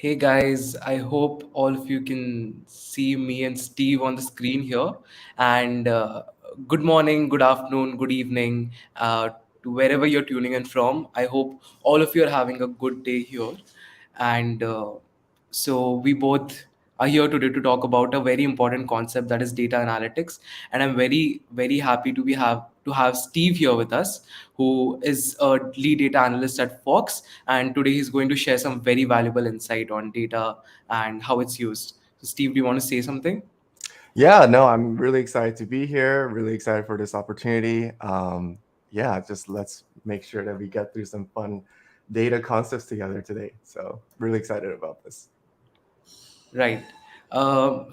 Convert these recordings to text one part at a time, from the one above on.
Hey guys, I hope all of you can see me and Steve on the screen here. And good morning, good afternoon, good evening to wherever you're tuning in from. I hope all of you are having a good day here. And so we both are here today to talk about a very important concept that is data analytics. And I'm very happy to have Steve here with us, who is a lead data analyst at Fox, and today he's going to share some very valuable insight on data and how it's used. So Steve, do you want to say something? Yeah, no, I'm really excited to be here, really excited for this opportunity. Yeah, just let's make sure that we get through some fun data concepts together today. So, really excited about this. Right.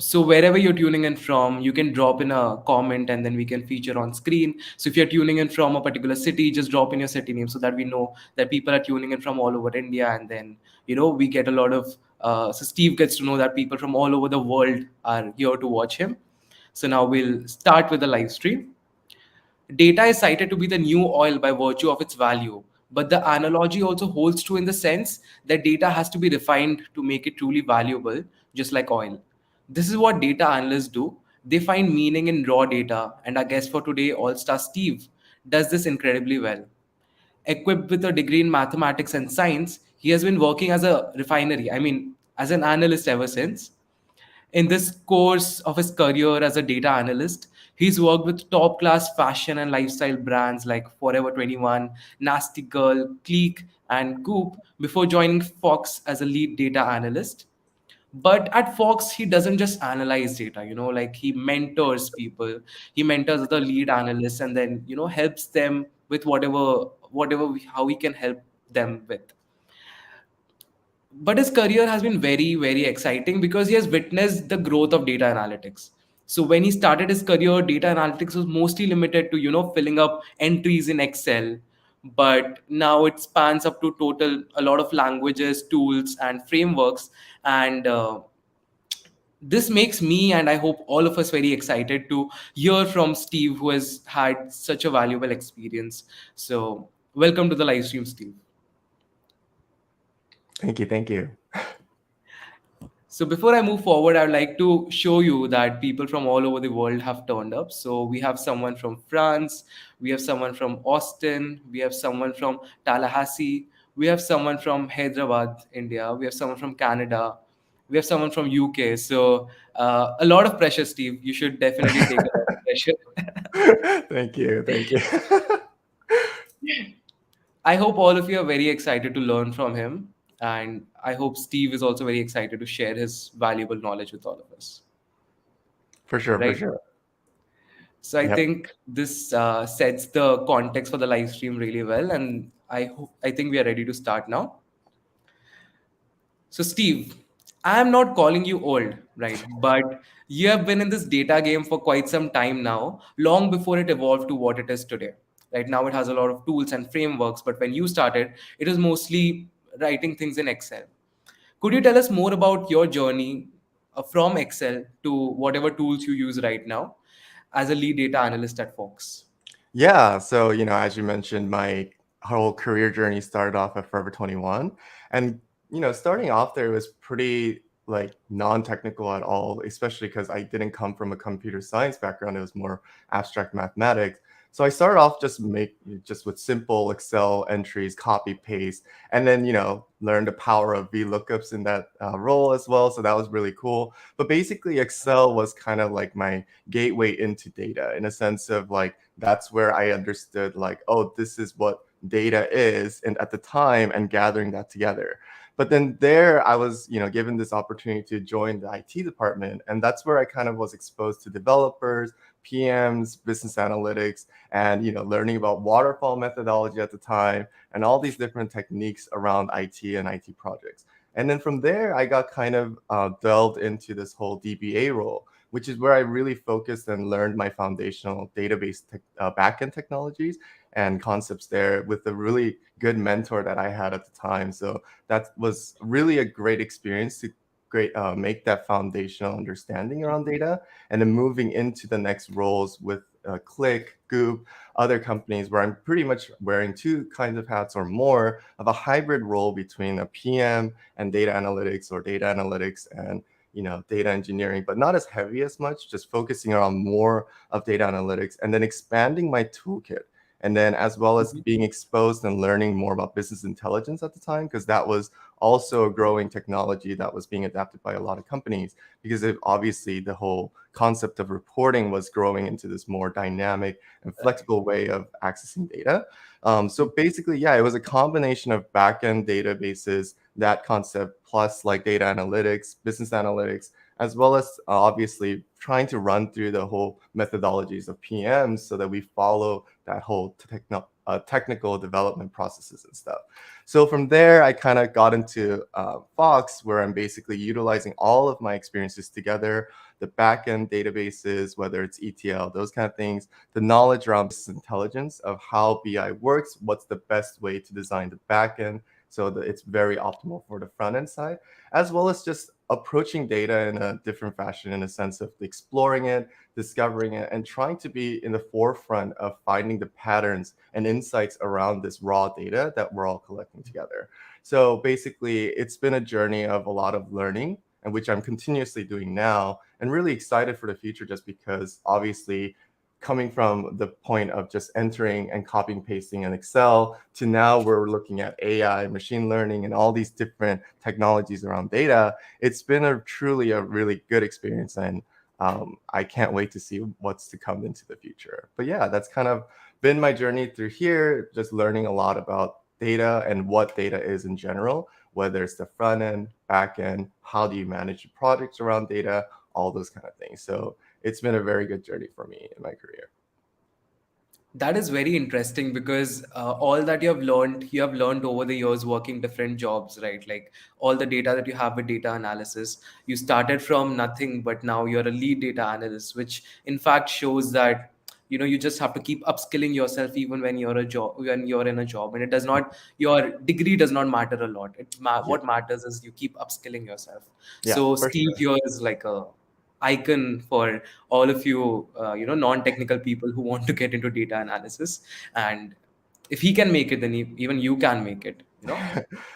So wherever you're tuning in from, you can drop in a comment and then we can feature on screen. So if you're tuning in from a particular city, just drop in your city name so that we know that people are tuning in from all over India. And then, we get a lot of, so Steve gets to know that people from all over the world are here to watch him. So now we'll start with the live stream. Data is cited to be the new oil by virtue of its value, but the analogy also holds true in the sense that data has to be refined to make it truly valuable, just like oil. This is what data analysts do. They find meaning in raw data, and our guest for today, All Star Steve, does this incredibly well. Equipped with a degree in mathematics and science, he has been working as a refinery, as an analyst ever since. In this course of his career as a data analyst, he's worked with top class fashion and lifestyle brands like Forever 21, Nasty Girl, Clique, and Goop before joining Fox as a lead data analyst. But at Fox, he doesn't just analyze data, like he mentors people. He mentors other lead analysts and then, helps them with how he can help them with. But his career has been very exciting because he has witnessed the growth of data analytics. So when he started his career, data analytics was mostly limited to filling up entries in Excel, but now it spans up to total a lot of languages, tools, and frameworks. And this makes me, and I hope all of us, very excited to hear from Steve, who has had such a valuable experience. So welcome to the live stream, Steve. Thank you. Thank you. So before I move forward, I'd like to show you that people from all over the world have turned up. So we have someone from France, we have someone from Austin, we have someone from Tallahassee, we have someone from Hyderabad, India, we have someone from Canada, we have someone from UK. So a lot of pressure, Steve. You should definitely take a lot of pressure. Thank you. Thank you. I hope all of you are very excited to learn from him. And I hope Steve is also very excited to share his valuable knowledge with all of us. For sure. For Right. sure. So I Yep. think this sets the context for the live stream really well, and I think we are ready to start now. So Steve, I am not calling you old, right? But you have been in this data game for quite some time now, long before it evolved to what it is today. Right now, it has a lot of tools and frameworks, but when you started, it was mostly writing things in Excel. Could you tell us more about your journey from Excel to whatever tools you use right now as a lead data analyst at Fox? Yeah. So, as you mentioned, my whole career journey started off at Forever 21. And, starting off there was pretty like non-technical at all, especially because I didn't come from a computer science background. It was more abstract mathematics. So I started off just with simple Excel entries, copy paste, and then learn the power of VLOOKUPs in that role as well. So that was really cool. But basically, Excel was kind of like my gateway into data in a sense of like that's where I understood like, oh, this is what data is, and at the time, and gathering that together. But then there, I was, given this opportunity to join the IT department, and that's where I kind of was exposed to developers, PMs, business analytics, and learning about waterfall methodology at the time, and all these different techniques around IT and IT projects. And then from there, I got kind of delved into this whole DBA role, which is where I really focused and learned my foundational database backend technologies and concepts there with a really good mentor that I had at the time. So that was really a great experience to great make that foundational understanding around data, and then moving into the next roles with Click, Goop, other companies where I'm pretty much wearing two kinds of hats or more of a hybrid role between a PM and data analytics, or data analytics and data engineering, but not as heavy as much, just focusing on more of data analytics, and then expanding my toolkit. And then as well as Mhm. being exposed and learning more about business intelligence at the time, because that was also a growing technology that was being adapted by a lot of companies, because obviously the whole concept of reporting was growing into this more dynamic and Right. flexible way of accessing data. So basically, yeah, it was a combination of backend databases, that concept, plus like data analytics, business analytics, as well as obviously trying to run through the whole methodologies of PMs so that we follow that whole technical development processes and stuff. So from there, I kind of got into Fox, where I'm basically utilizing all of my experiences together, the backend databases, whether it's ETL, those kind of things, the knowledge around business intelligence of how BI works, what's the best way to design the backend so that it's very optimal for the front end side, as well as just approaching data in a different fashion, in a sense of exploring it, discovering it, and trying to be in the forefront of finding the patterns and insights around this raw data that we're all collecting together. So basically, it's been a journey of a lot of learning, and which I'm continuously doing now, and really excited for the future, just because obviously coming from the point of just entering and copying pasting in Excel to now we're looking at AI, machine learning, and all these different technologies around data, it's been a truly a really good experience. And I can't wait to see what's to come into the future. But yeah, that's kind of been my journey through here, just learning a lot about data and what data is in general, whether it's the front end, back end, how do you manage your projects around data, all those kind of things. So it's been a very good journey for me in my career. That is very interesting because all that you have learned over the years working different jobs, right? Like all the data that you have with data analysis, you started from nothing, but now you're a lead data analyst, which in fact shows that you just have to keep upskilling yourself even when you're in a job, and it does not your degree does not matter a lot. Yeah, What matters is you keep upskilling yourself. yeah, So for Steve sure. here is like a icon for all of you, non-technical people who want to get into data analysis. And if he can make it, then even you can make it.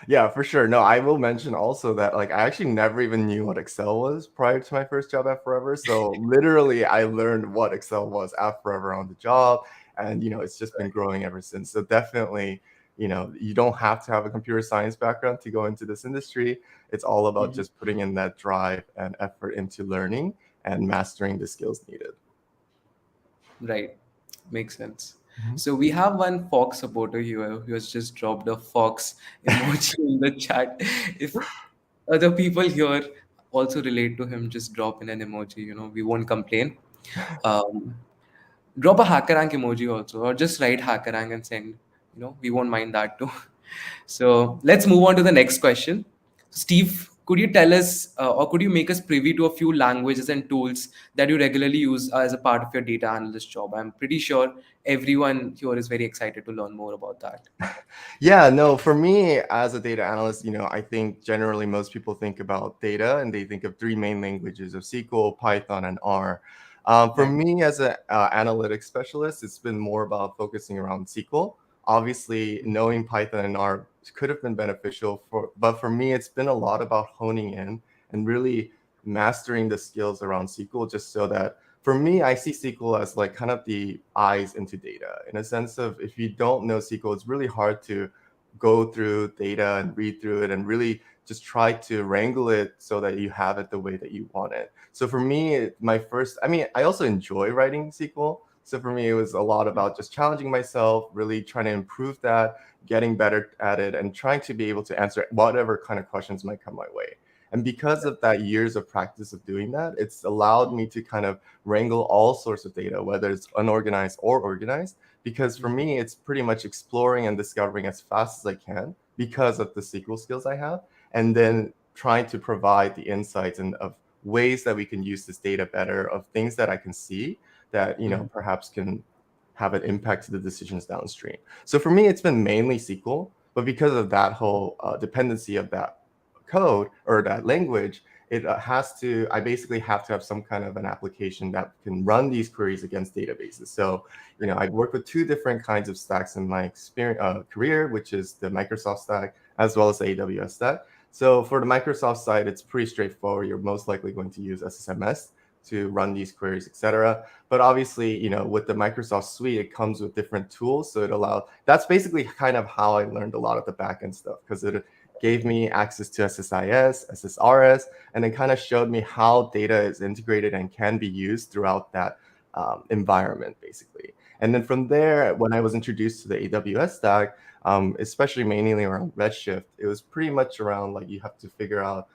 Yeah, for sure. No, I will mention also that like I actually never even knew what Excel was prior to my first job at Forever. So literally I learned what Excel was at Forever on the job. And it's just been growing ever since. So definitely, you don't have to have a computer science background to go into this industry. It's all about Mhm. just putting in that drive and effort into learning and mastering the skills needed. Right. Makes sense. Mhm. So we have one Fox supporter here who has just dropped a Fox emoji in the chat. If other people here also relate to him, just drop in an emoji. We won't complain. Um, Drop a hacker rank emoji also, or just write hacker rank and send. We won't mind that too. So let's move on to the next question. Steve, could you tell us, or could you make us privy to a few languages and tools that you regularly use as a part of your data analyst job? I'm pretty sure everyone here is very excited to learn more about that. Yeah, no, for me as a data analyst, I think generally most people think about data and they think of three main languages of SQL, Python, and R. For Right. me as an analytics specialist, it's been more about focusing around SQL. Obviously, knowing Python and R could have been beneficial but for me, it's been a lot about honing in and really mastering the skills around SQL, just so that for me, I see SQL as like kind of the eyes into data, in a sense of if you don't know SQL, it's really hard to go through data and read through it and really just try to wrangle it so that you have it the way that you want it. So for me, I mean, I also enjoy writing SQL. So for me, it was a lot about just challenging myself, really trying to improve that, getting better at it, and trying to be able to answer whatever kind of questions might come my way. And because of that years of practice of doing that, it's allowed me to kind of wrangle all sorts of data, whether it's unorganized or organized. Because for me, it's pretty much exploring and discovering as fast as I can because of the SQL skills I have, and then trying to provide the insights and of ways that we can use this data better, of things that I can see that Mhm. perhaps can have an impact to the decisions downstream. So for me, it's been mainly SQL, but because of that whole dependency of that code or that language, I basically have to have some kind of an application that can run these queries against databases. So, I've worked with two different kinds of stacks in my career, which is the Microsoft stack as well as the AWS stack. So for the Microsoft side, it's pretty straightforward. You're most likely going to use SSMS to run these queries, etc. But obviously, with the Microsoft suite, it comes with different tools. So that's basically kind of how I learned a lot of the backend stuff, because it gave me access to SSIS, SSRS, and it kind of showed me how data is integrated and can be used throughout that environment, basically. And then from there, when I was introduced to the AWS stack, especially mainly around Redshift, it was pretty much around like you have to figure out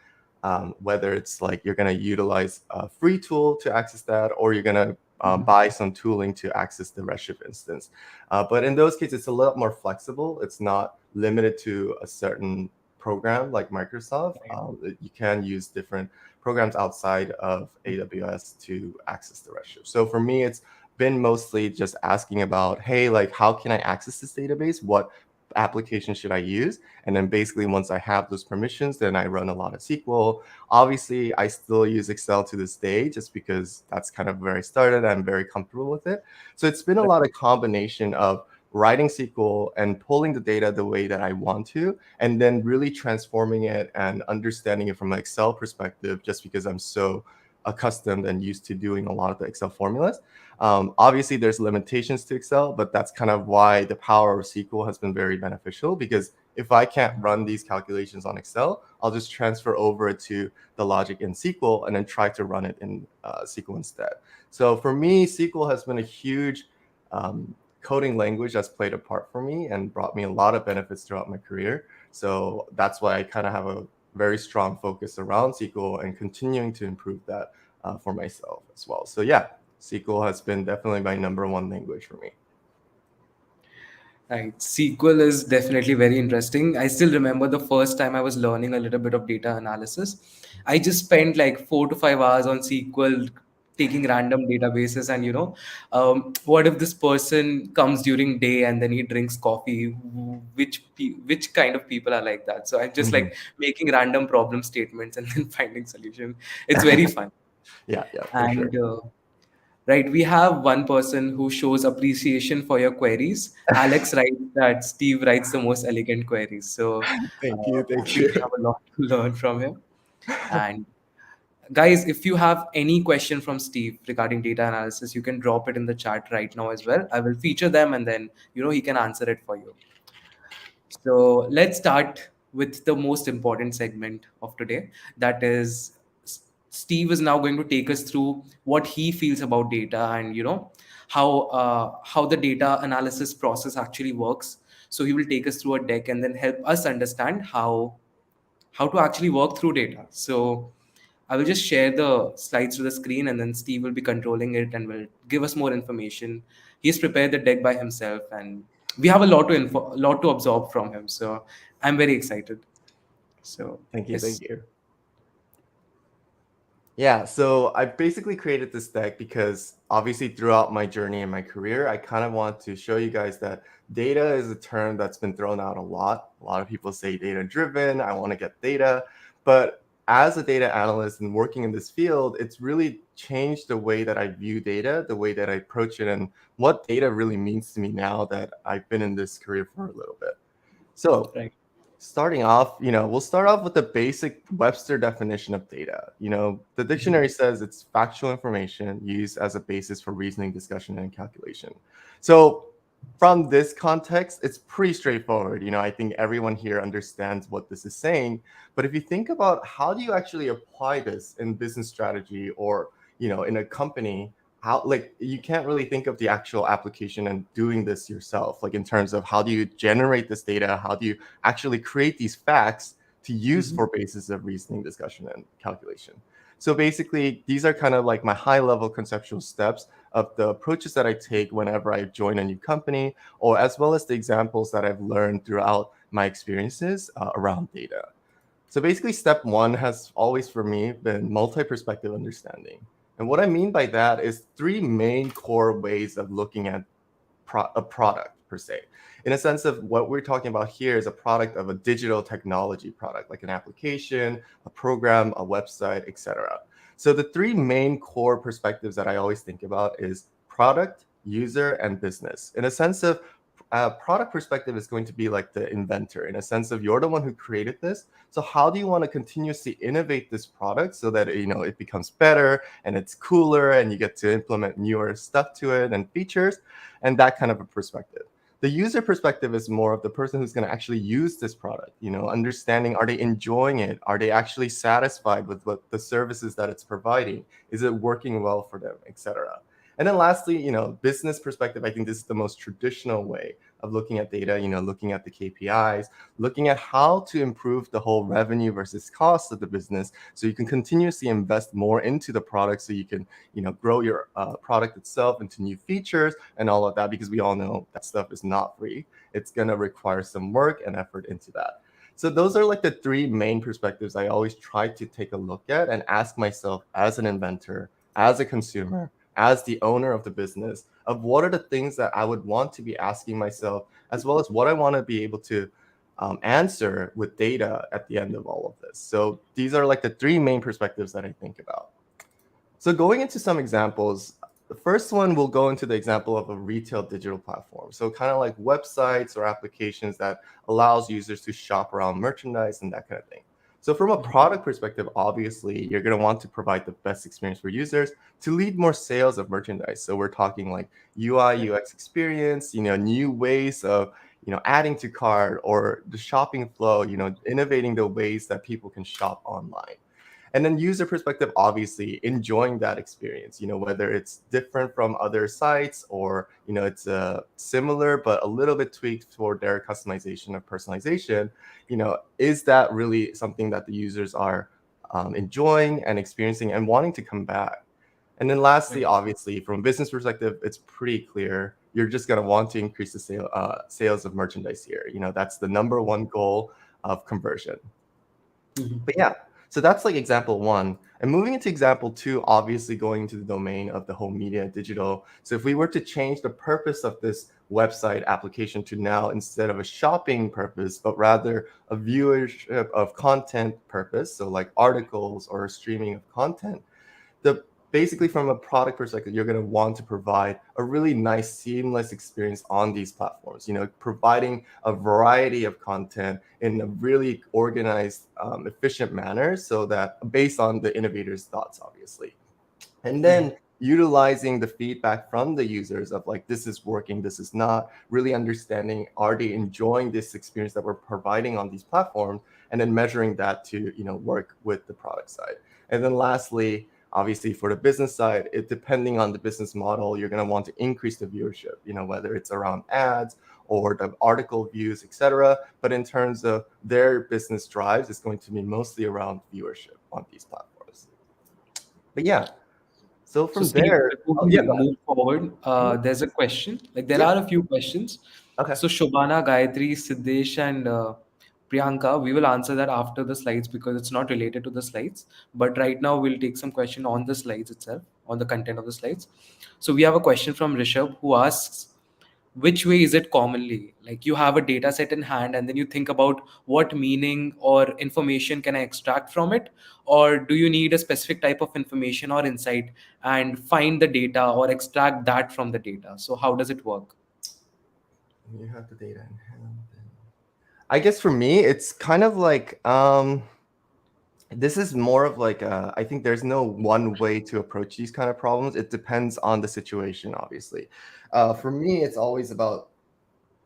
whether it's like you're going to utilize a free tool to access that, or you're going to buy some tooling to access the Redshift instance. But in those cases, it's a lot more flexible. It's not limited to a certain program like Microsoft. You can use different programs outside of AWS to access the Redshift. So for me, it's been mostly just asking about, hey, like, how can I access this database? What application should I use? And then basically once I have those permissions, then I run a lot of SQL. Obviously, I still use Excel to this day just because that's kind of where I started. I'm very comfortable with it. So it's been a lot of combination of writing SQL and pulling the data the way that I want to, and then really transforming it and understanding it from an Excel perspective, just because I'm so accustomed and used to doing a lot of the Excel formulas. Obviously, there's limitations to Excel, but that's kind of why the power of SQL has been very beneficial, because if I can't run these calculations on Excel, I'll just transfer over to the logic in SQL and then try to run it in SQL instead. So for me, SQL has been a huge coding language that's played a part for me and brought me a lot of benefits throughout my career. So that's why I kind of have a very strong focus around SQL and continuing to improve that for myself as well. So yeah, SQL has been definitely my number one language for me. Right. SQL is definitely very interesting. I still remember the first time I was learning a little bit of data analysis. I just spent like 4 to 5 hours on SQL, taking random databases, and what if this person comes during day and then he drinks coffee? Which kind of people are like that? So I'm just Mhm. like making random problem statements and then finding solution. It's very fun. Yeah, for sure. And right, we have one person who shows appreciation for your queries. Alex writes that Steve writes the most elegant queries. So Thank hopefully you. we have a lot to learn from him. And guys, if you have any question from Steve regarding data analysis, you can drop it in the chat right now as well. I will feature them, and then he can answer it for you. So let's start with the most important segment of today. That is, Steve is now going to take us through what he feels about data, and how the data analysis process actually works. So he will take us through a deck and then help us understand how to actually work through data. So I will just share the slides to the screen, and then Steve will be controlling it and will give us more information. He's prepared the deck by himself, and we have a lot to absorb from him. So I'm very excited. So Thank you. yes, Thank you. Yeah, so I basically created this deck because obviously throughout my journey in my career, I kind of want to show you guys that data is a term that's been thrown out a lot. A lot of people say data driven, I want to get data. But as a data analyst and working in this field, it's really changed the way that I view data, the way that I approach it, and what data really means to me now that I've been in this career for a little bit. So right. starting off, we'll start off with the basic Webster definition of data. The dictionary says it's factual information used as a basis for reasoning, discussion, and calculation. So from this context, it's pretty straightforward. I think everyone here understands what this is saying. But if you think about how do you actually apply this in business strategy or, in a company, how, like, you can't really think of the actual application and doing this yourself, like in terms of how do you generate this data, how do you actually create these facts to use Mhm. for basis of reasoning, discussion, and calculation. So basically, these are kind of like my high level conceptual steps of the approaches that I take whenever I join a new company, or as well as the examples that I've learned throughout my experiences around data. So basically, step one has always for me been multi-perspective understanding. And what I mean by that is three main core ways of looking at a product. per se. In a sense of what we're talking about here is a product of a digital technology product, like an application, a program, a website, etc. So the three main core perspectives that I always think about is product, user, and business. In a sense of product perspective is going to be like the inventor, in a sense of you're the one who created this. So how do you want to continuously innovate this product so that it becomes better and it's cooler and you get to implement newer stuff to it and features and that kind of a perspective. The user perspective is more of the person who's going to actually use this product, understanding, are they enjoying it? Are they actually satisfied with what the services that it's providing? Is it working well for them, etc. And then lastly, business perspective, I think this is the most traditional way of looking at data, looking at the KPIs, looking at how to improve the whole revenue versus cost of the business so you can continuously invest more into the product so you can, grow your product itself into new features and all of that, because we all know that stuff is not free. It's going to require some work and effort into that. So those are like the three main perspectives I always try to take a look at and ask myself as an inventor, as a consumer, as the owner of the business, of what are the things that I would want to be asking myself, as well as what I want to be able to answer with data at the end of all of this. So these are like the three main perspectives that I think about. So going into some examples, the first one will go into the example of a retail digital platform. So kind of like websites or applications that allows users to shop around merchandise and that kind of thing. So from a product perspective, obviously, you're going to want to provide the best experience for users to lead more sales of merchandise. So we're talking like UI, UX experience, new ways of, adding to cart or the shopping flow, innovating the ways that people can shop online. And then user perspective, obviously enjoying that experience, whether it's different from other sites or, it's similar, but a little bit tweaked for their customization or personalization, is that really something that the users are enjoying and experiencing and wanting to come back? And then lastly, obviously, from a business perspective, it's pretty clear. You're just going to want to increase the sales of merchandise here. That's the number one goal of conversion. But yeah, so that's like example one. And moving into example two, obviously going into the domain of the whole media digital. So if we were to change the purpose of this website application to now, instead of a shopping purpose, but rather a viewership of content purpose, so like articles or streaming of content, basically from a product perspective, you're going to want to provide a really nice seamless experience on these platforms, providing a variety of content in a really organized, efficient manner, so that based on the innovator's thoughts, obviously. And then utilizing the feedback from the users of like, this is working, this is not, really understanding, are they enjoying this experience that we're providing on these platforms, and then measuring that to, work with the product side. And then lastly, obviously for the business side, depending on the business model, you're going to want to increase the viewership, whether it's around ads or the article views, etc. But in terms of their business drives, it's going to be mostly around viewership on these platforms. But yeah, so from Steve, there, before yeah, we go ahead. move forward, there's a question. Like there Yeah, are a few questions. okay. So Shobana, Gayatri, Siddesh, and Priyanka, we will answer that after the slides because it's not related to the slides. But right now we'll take some question on the slides itself, on the content of the slides. So we have a question from Rishabh who asks, which way is it commonly? Like you have a data set in hand and then you think about what meaning or information can I extract from it, or do you need a specific type of information or insight and find the data or extract that from the data? So how does it work? You have the data in hand. I guess for me, it's kind of like this is more of like I think there's no one way to approach these kind of problems. It depends on the situation, obviously. For me, it's always about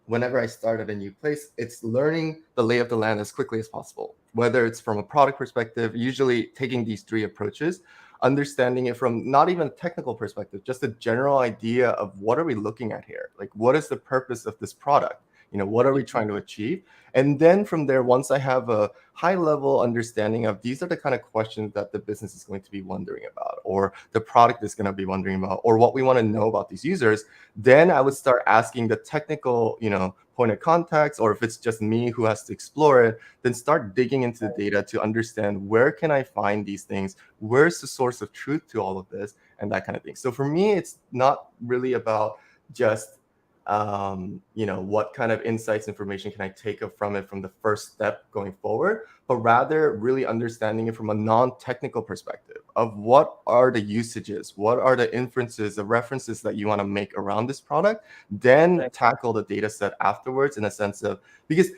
whenever I start at a new place, it's learning the lay of the land as quickly as possible. Whether it's from a product perspective, usually taking these three approaches, understanding it from not even a technical perspective, just a general idea of what are we looking at here? Like, what is the purpose of this product? What are we trying to achieve? And then from there, once I have a high level understanding of these are the kind of questions that the business is going to be wondering about, or the product is going to be wondering about, or what we want to know about these users, then I would start asking the technical, point of contacts, or if it's just me who has to explore it, then start digging into the data to understand where can I find these things, where's the source of truth to all of this, and that kind of thing. So for me, it's not really about just what kind of insights, information can I take up from it from the first step going forward, but rather really understanding it from a non-technical perspective of what are the usages, what are the inferences, the references that you want to make around this product, then Right. tackle the data set afterwards in a sense of, because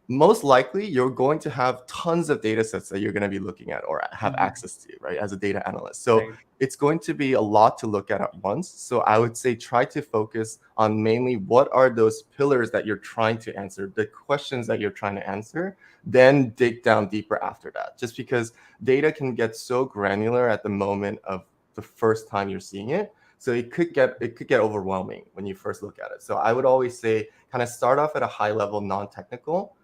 most likely you're going to have tons of data sets that you're going to be looking at or have Mhm. access to, right, as a data analyst. So Right. it's going to be a lot to look at once. So I would say try to focus on mainly what are those pillars that you're trying to answer, the questions that you're trying to answer, then dig down deeper after that. Just because data can get so granular at the moment of the first time you're seeing it. So it could get overwhelming when you first look at it. So I would always say kind of start off at a high level, non-technical,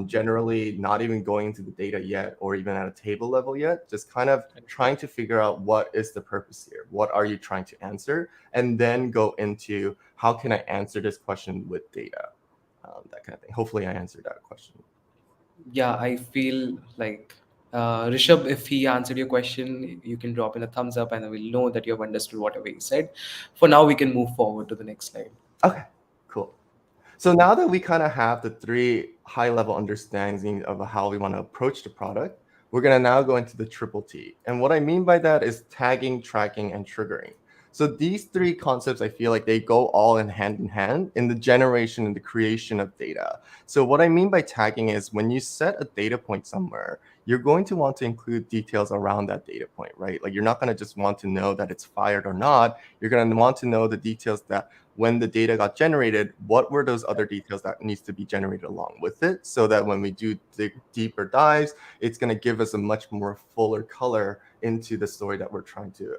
generally not even going into the data yet or even at a table level yet, just kind of trying to figure out what is the purpose here, what are you trying to answer, and then go into how can I answer this question with data, that kind of thing. Hopefully I answered that question. Yeah, I feel like Rishabh, if he answered your question, you can drop in a thumbs up and we'll know that you have understood whatever he said. For now, we can move forward to the next slide. Okay, cool. So now that we kind of have the three high level understanding of how we want to approach the product, we're going to now go into the triple T. And what I mean by that is tagging, tracking, and triggering. So these three concepts, I feel like they go all in hand in the generation and the creation of data. So what I mean by tagging is when you set a data point somewhere, you're going to want to include details around that data point, right? Like you're not going to just want to know that it's fired or not. You're going to want to know the details that when the data got generated, what were those other details that needs to be generated along with it, so that when we do dig deeper dives, it's going to give us a much more fuller color into the story that we're trying to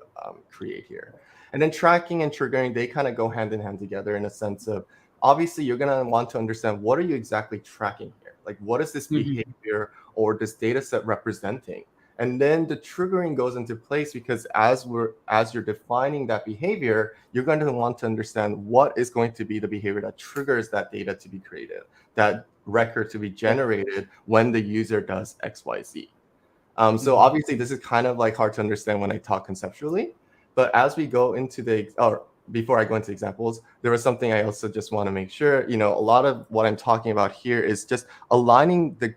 create here. And then tracking and triggering, they kind of go hand in hand together in a sense of, obviously you're going to want to understand what are you exactly tracking here? Like what is this Mhm. behavior or this data set representing? And then the triggering goes into place because as you're defining that behavior, you're going to want to understand what is going to be the behavior that triggers that data to be created, that record to be Right. generated when the user does XYZ. So Mhm. obviously this is kind of like hard to understand when I talk conceptually, but as we go into or before I go into examples, there was something I also just want to make sure, a lot of what I'm talking about here is just aligning the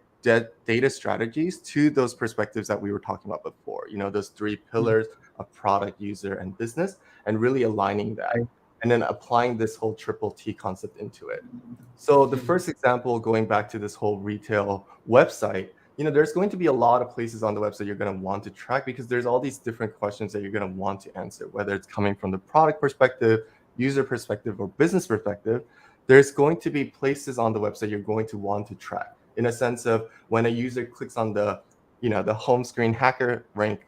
data strategies to those perspectives that we were talking about before, those three Mhm. pillars of product, user, and business, and really aligning that, Right. and then applying this whole triple T concept into it. So the Mhm. first example, going back to this whole retail website, there's going to be a lot of places on the website you're going to want to track because there's all these different questions that you're going to want to answer, whether it's coming from the product perspective, user perspective, or business perspective. There's going to be places on the website you're going to want to track in a sense of when a user clicks on the home screen hacker rank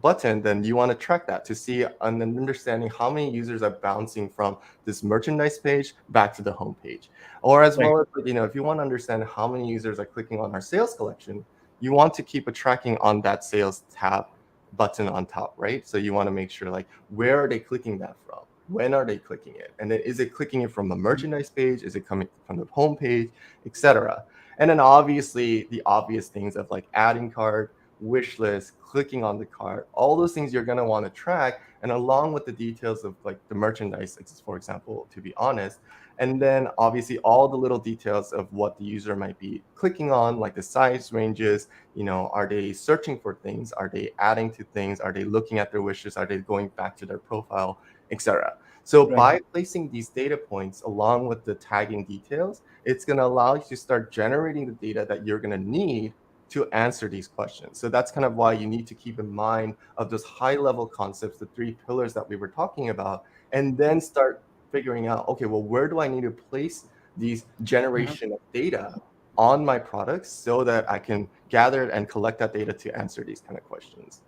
button, then you want to track that to see and understanding how many users are bouncing from this merchandise page back to the home page. Or as Right. well as, if you want to understand how many users are clicking on our sales collection, you want to keep a tracking on that sales tab button on top, right? So you want to make sure like where are they clicking that from? When are they clicking it? And then is it clicking it from a merchandise page? Is it coming from the home page, etc.? And then obviously the obvious things of like adding cart, wish list, clicking on the cart, all those things you're going to want to track. And along with the details of like the merchandise, for example, to be honest, and then obviously all the little details of what the user might be clicking on, like the size ranges, are they searching for things? Are they adding to things? Are they looking at their wishes? Are they going back to their profile, etc.? So Right. by placing these data points along with the tagging details, it's going to allow you to start generating the data that you're going to need to answer these questions. So that's kind of why you need to keep in mind of those high level concepts, the three pillars that we were talking about, and then start figuring out, okay, well, where do I need to place these Mhm. generation of data on my products so that I can gather and collect that data to answer these kind of questions.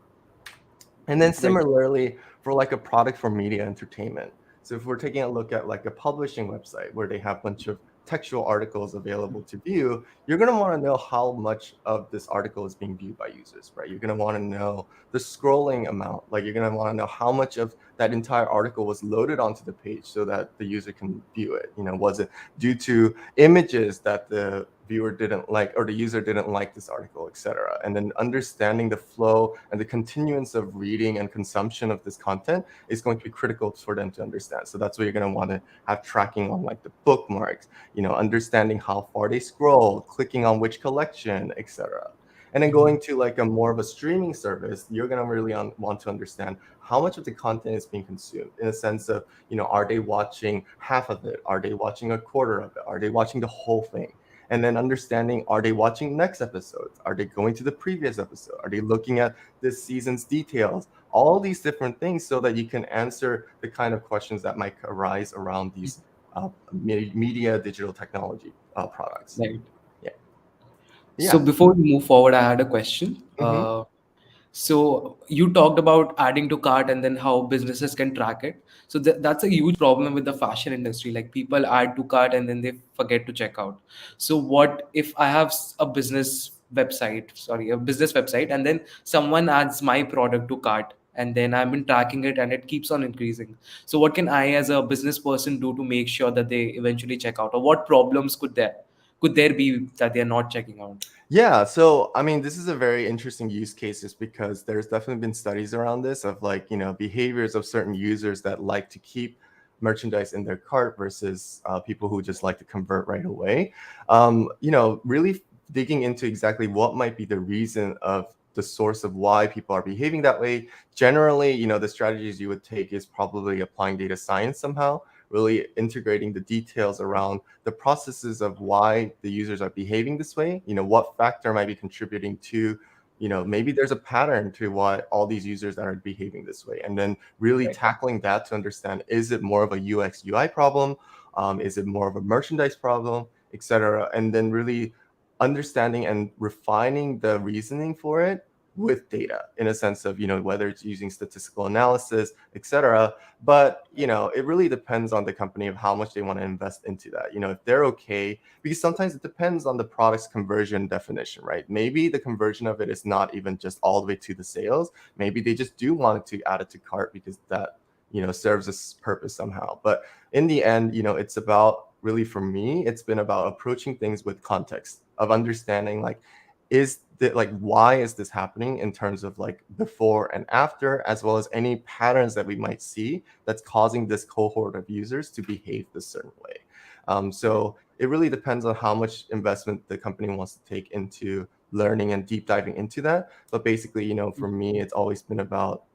And then Right. similarly for like a product for media entertainment. So if we're taking a look at like a publishing website where they have a bunch of textual articles available to view, you're going to want to know how much of this article is being viewed by users, right? You're going to want to know the scrolling amount. Like you're going to want to know how much of that entire article was loaded onto the page so that the user can view it. Was it due to images that the viewer didn't like, or the user didn't like this article, etc. And then understanding the flow and the continuance of reading and consumption of this content is going to be critical for them to understand. So that's why you're going to want to have tracking on like the bookmarks, understanding how far they scroll, clicking on which collection, etc. And then going to like a more of a streaming service, you're going to really want to understand how much of the content is being consumed, in a sense of, are they watching half of it? Are they watching a quarter of it? Are they watching the whole thing? And then understanding, are they watching next episodes? Are they going to the previous episode? Are they looking at this season's details? All these different things, so that you can answer the kind of questions that might arise around these media digital technology products. Right. Yeah. So Yeah. before we move forward, I had a question. Mm-hmm. So you talked about adding to cart and then how businesses can track it. So that's a huge problem with the fashion industry. Like people add to cart and then they forget to check out. So what if I have a business website, and then someone adds my product to cart, and then I've been tracking it and it keeps on increasing. So what can I as a business person do to make sure that they eventually check out, or what problems could there be that they're not checking out? Yeah, so I mean, this is a very interesting use case, just because there's definitely been studies around this of like, behaviors of certain users that like to keep merchandise in their cart versus people who just like to convert right away. Really digging into exactly what might be the reason of the source of why people are behaving that way. Generally, the strategies you would take is probably applying data science somehow, really integrating the details around the processes of why the users are behaving this way. What factor might be contributing to, maybe there's a pattern to why all these users are behaving this way, and then really Right. tackling that to understand, is it more of a UX UI problem, is it more of a merchandise problem, etc. And then really understanding and refining the reasoning for it with data, in a sense of, whether it's using statistical analysis, etc. But it really depends on the company of how much they want to invest into that. If they're okay, because sometimes it depends on the product's conversion definition, right? Maybe the conversion of it is not even just all the way to the sales. Maybe they just do want it to add it to cart because that serves a purpose somehow. But in the end, it's about, really for me, it's been about approaching things with context of understanding, like, why is this happening in terms of like before and after, as well as any patterns that we might see that's causing this cohort of users to behave this certain way. So it really depends on how much investment the company wants to take into learning and deep diving into that. But basically, for me, it's always been about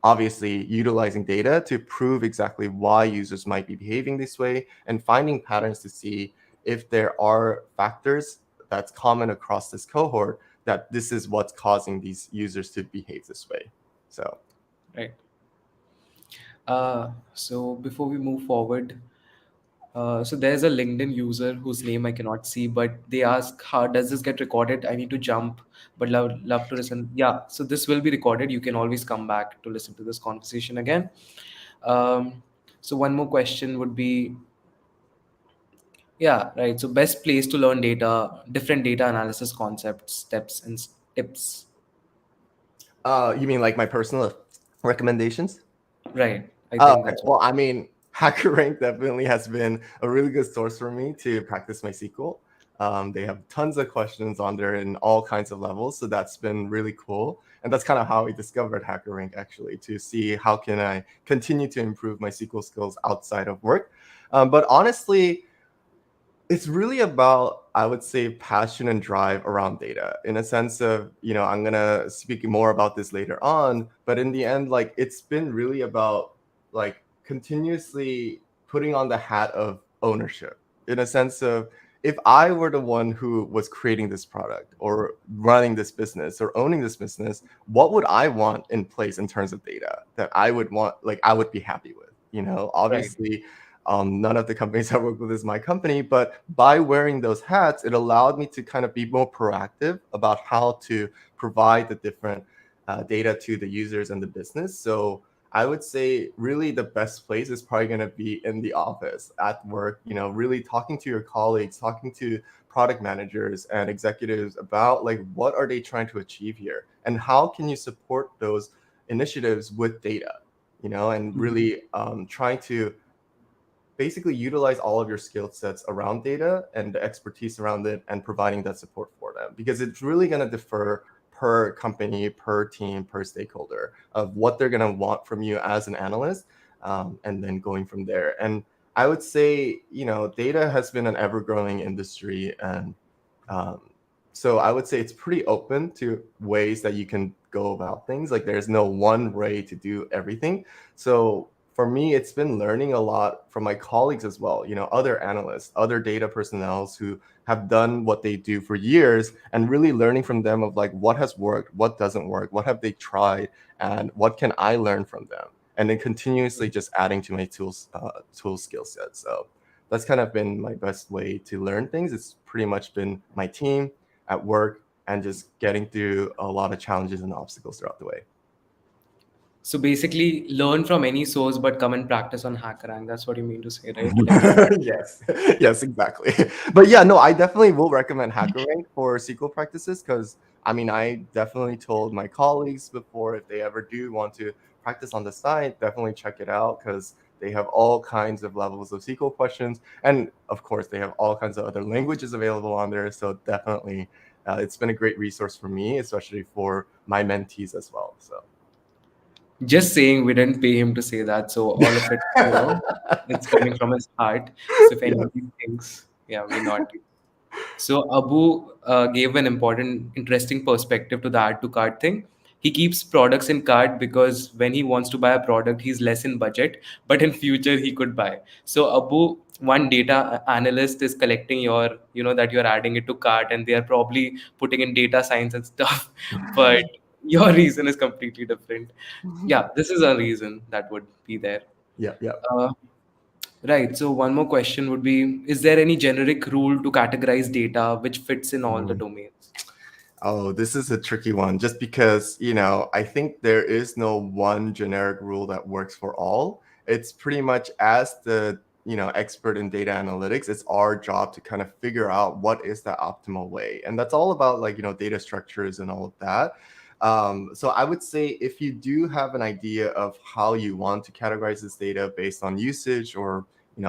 obviously utilizing data to prove exactly why users might be behaving this way, and finding patterns to see if there are factors that's common across this cohort, that this is what's causing these users to behave this way. So Right. So before we move forward, so there's a LinkedIn user whose name I cannot see, but they ask, "How does this get recorded? I need to jump, but love to listen." Yeah, so this will be recorded. You can always come back to listen to this conversation again. Um, so one more question would be, yeah, right. So best place to learn different data analysis concepts, steps, and tips. you mean like my personal recommendations? Right. I Oh, think okay. that's right. Well, I mean, HackerRank definitely has been a really good source for me to practice my SQL. They have tons of questions on there in all kinds of levels, so that's been really cool. And that's kind of how we discovered HackerRank, actually, to see how can I continue to improve my SQL skills outside of work. But honestly, it's really about, I would say, passion and drive around data, in a sense of, I'm gonna speak more about this later on, but in the end, like, it's been really about like continuously putting on the hat of ownership, in a sense of, if I were the one who was creating this product or running this business or owning this business, what would I want in place in terms of data that I would want, like, I would be happy with? Right. Obviously, none of the companies I work with is my company, but by wearing those hats, it allowed me to kind of be more proactive about how to provide the different data to the users and the business. So I would say really the best place is probably going to be in the office, at work, really talking to your colleagues, talking to product managers and executives about like, what are they trying to achieve here? And how can you support those initiatives with data, and Mhm. really trying to basically utilize all of your skill sets around data and the expertise around it and providing that support for them, because it's really going to differ per company, per team, per stakeholder of what they're going to want from you as an analyst, and then going from there. And I would say, data has been an ever-growing industry, and um, so I would say it's pretty open to ways that you can go about things. Like there's no one way to do everything. So for me, it's been learning a lot from my colleagues as well, other analysts, other data personnel who have done what they do for years, and really learning from them of like what has worked, what doesn't work, what have they tried, and what can I learn from them, and then continuously just adding to my tool skill set. So that's kind of been my best way to learn things. It's pretty much been my team at work and just getting through a lot of challenges and obstacles throughout the way. So basically, learn from any source, but come and practice on HackerRank. That's what you mean to say, right? Like, Yes, yes, exactly. But yeah, no, I definitely will recommend HackerRank for SQL practices, because I definitely told my colleagues before, if they ever do want to practice on the side, definitely check it out, because they have all kinds of levels of SQL questions, and of course, they have all kinds of other languages available on there. So definitely, it's been a great resource for me, especially for my mentees as well. So. just saying, we didn't pay him to say that. So all of it, it's coming from his heart. So if Yes. anybody thinks, yeah, we're not. So Abu gave an important, interesting perspective to the add to cart thing. He keeps products in cart because when he wants to buy a product, he's less in budget, but in future he could buy. So Abu, one data analyst is collecting your, that you're adding it to cart, and they are probably putting in data science and stuff. But your reason is completely different. Yeah, this is a reason that would be there. Yeah, yeah. Uh, Right. So one more question would be, is there any generic rule to categorize data which fits in all the domains? Oh, this is a tricky one, just because, I think there is no one generic rule that works for all. It's pretty much, as the, expert in data analytics, it's our job to kind of figure out what is the optimal way. And that's all about like, data structures and all of that. So I would say, if you do have an idea of how you want to categorize this data based on usage, or,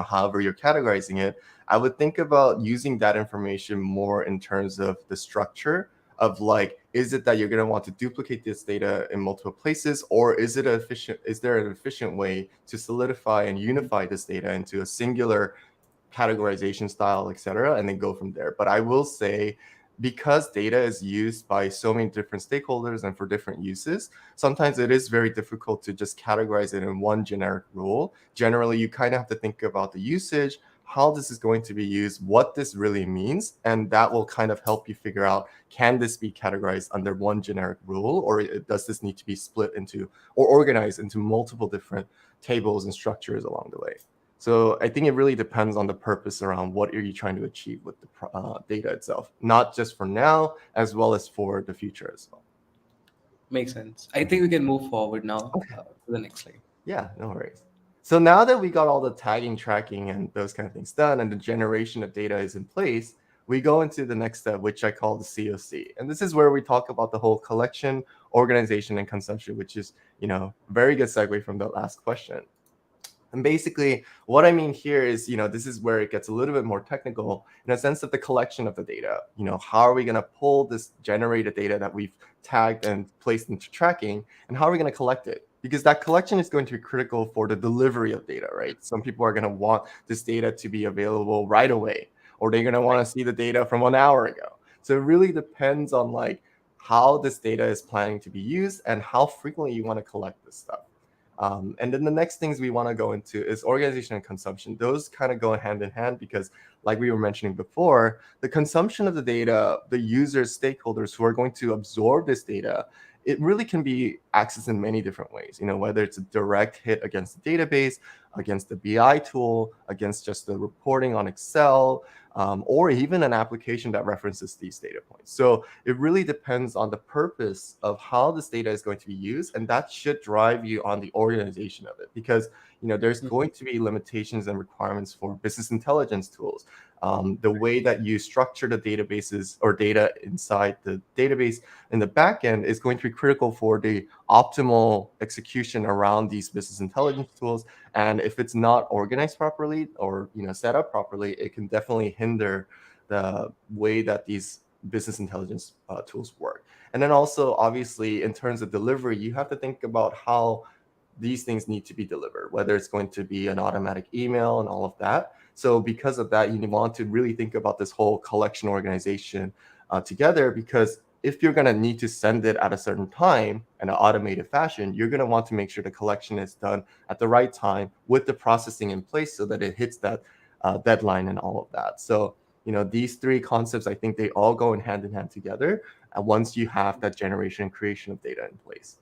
however you're categorizing it, I would think about using that information more in terms of the structure of like, is it that you're going to want to duplicate this data in multiple places, or is there an efficient way to solidify and unify this data into a singular categorization style, etc., and then go from there. But I will say, because data is used by so many different stakeholders and for different uses, sometimes it is very difficult to just categorize it in one generic rule. Generally, you kind of have to think about the usage, how this is going to be used, what this really means, and that will kind of help you figure out, can this be categorized under one generic rule, or does this need to be split into or organized into multiple different tables and structures along the way. So I think it really depends on the purpose around what are you trying to achieve with the data itself, not just for now, as well as for the future as well. Makes sense. I think we can move forward now to the next slide. Yeah, no worries. So now that we got all the tagging, tracking, and those kind of things done, and the generation of data is in place, we go into the next step, which I call the COC. And this is where we talk about the whole collection, organization, and consumption, which is, very good segue from the last question. And basically, what I mean here is, this is where it gets a little bit more technical, in a sense of the collection of the data. How are we going to pull this generated data that we've tagged and placed into tracking, and how are we going to collect it? Because that collection is going to be critical for the delivery of data, right? Some people are going to want this data to be available right away, or they're going to want to see the data from 1 hour ago. So it really depends on like how this data is planning to be used and how frequently you want to collect this stuff. And then the next things we want to go into is organization and consumption. Those kind of go hand in hand, because like we were mentioning before, the consumption of the data, the users, stakeholders who are going to absorb this data, it really can be accessed in many different ways, whether it's a direct hit against the database, against the BI tool, against just the reporting on Excel, or even an application that references these data points. So it really depends on the purpose of how this data is going to be used, and that should drive you on the organization of it. Because, there's going to be limitations and requirements for business intelligence tools. The way that you structure the databases or data inside the database in the backend is going to be critical for the optimal execution around these business intelligence tools. And if it's not organized properly or set up properly, it can definitely hinder the way that these business intelligence tools work. And then also, obviously, in terms of delivery, you have to think about how these things need to be delivered, whether it's going to be an automatic email and all of that. So because of that, you want to really think about this whole collection organization together, because if you're going to need to send it at a certain time in an automated fashion, you're going to want to make sure the collection is done at the right time with the processing in place so that it hits that deadline and all of that. So, these three concepts, I think they all go in hand together once you have that generation and creation of data in place.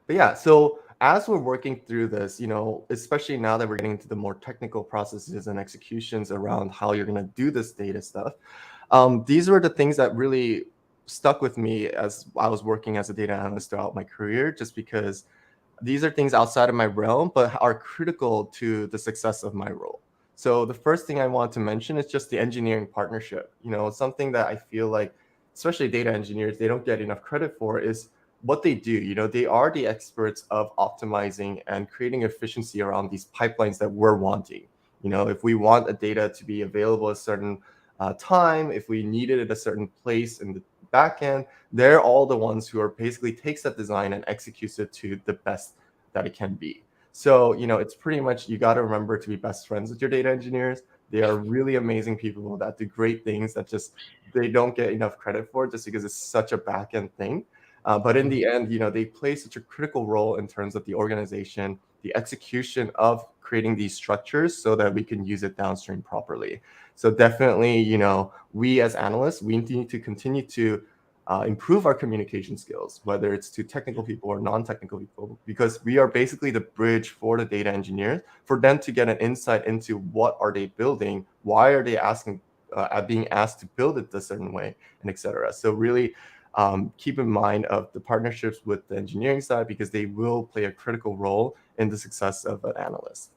But yeah, so as we're working through this, especially now that we're getting into the more technical processes and executions around how you're going to do this data stuff, these were the things that really stuck with me as I was working as a data analyst throughout my career, just because these are things outside of my realm, but are critical to the success of my role. So the first thing I want to mention is just the engineering partnership. Something that I feel like, especially data engineers, they don't get enough credit for is what they do. They are the experts of optimizing and creating efficiency around these pipelines that we're wanting. If we want a data to be available at a certain time, if we need it at a certain place in the backend, they're all the ones who are basically takes that design and executes it to the best that it can be. So, it's pretty much, you got to remember to be best friends with your data engineers. They are really amazing people that do great things that just they don't get enough credit for, just because it's such a back-end thing. But in the end, they play such a critical role in terms of the organization, the execution of creating these structures so that we can use it downstream properly. So definitely, we as analysts, we need to continue to improve our communication skills, whether it's to technical people or non-technical people, because we are basically the bridge for the data engineers, for them to get an insight into what are they building, why are they being asked to build it a certain way, and etc. So really keep in mind of the partnerships with the engineering side, because they will play a critical role in the success of an analyst.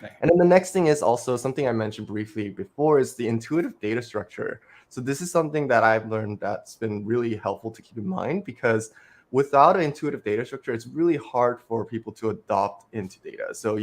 Right. And then the next thing is also something I mentioned briefly before, is the intuitive data structure. So this is something that I've learned that's been really helpful to keep in mind, because without an intuitive data structure, it's really hard for people to adopt into data. So,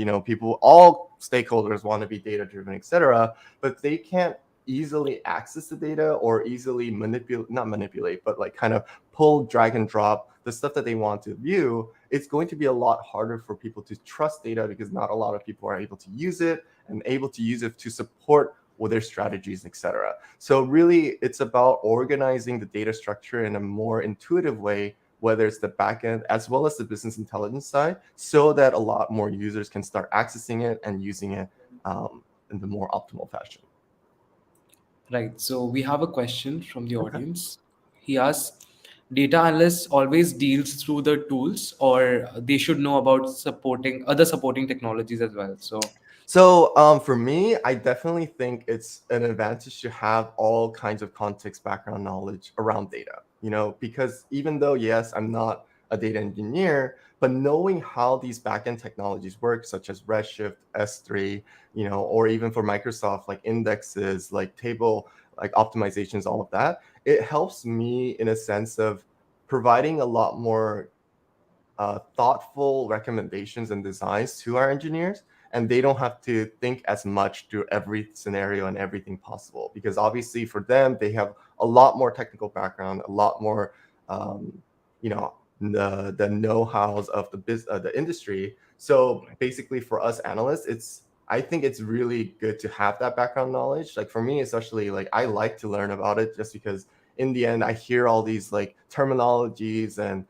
all stakeholders want to be data driven, etc., but they can't easily access the data or easily not manipulate, but like kind of pull, drag and drop the stuff that they want to view. It's going to be a lot harder for people to trust data, because not a lot of people are able to use it and able to use it to support their strategies, etc. So really, it's about organizing the data structure in a more intuitive way, whether it's the backend as well as the business intelligence side, so that a lot more users can start accessing it and using it in the more optimal fashion. Right. So we have a question from the Okay. audience. He asks, data analysts always deals through the tools, or they should know about supporting other supporting technologies as well. So for me, I definitely think it's an advantage to have all kinds of context background knowledge around data, because even though, yes, I'm not a data engineer, but knowing how these backend technologies work, such as Redshift, S3, or even for Microsoft, like indexes, like table, like optimizations, all of that, it helps me in a sense of providing a lot more thoughtful recommendations and designs to our engineers, and they don't have to think as much through every scenario and everything possible, because obviously for them, they have a lot more technical background, a lot more you know the know-hows of the industry. So basically for us analysts, I think it's really good to have that background knowledge. Like for me especially, like I like to learn about it, just because in the end I hear all these like terminologies and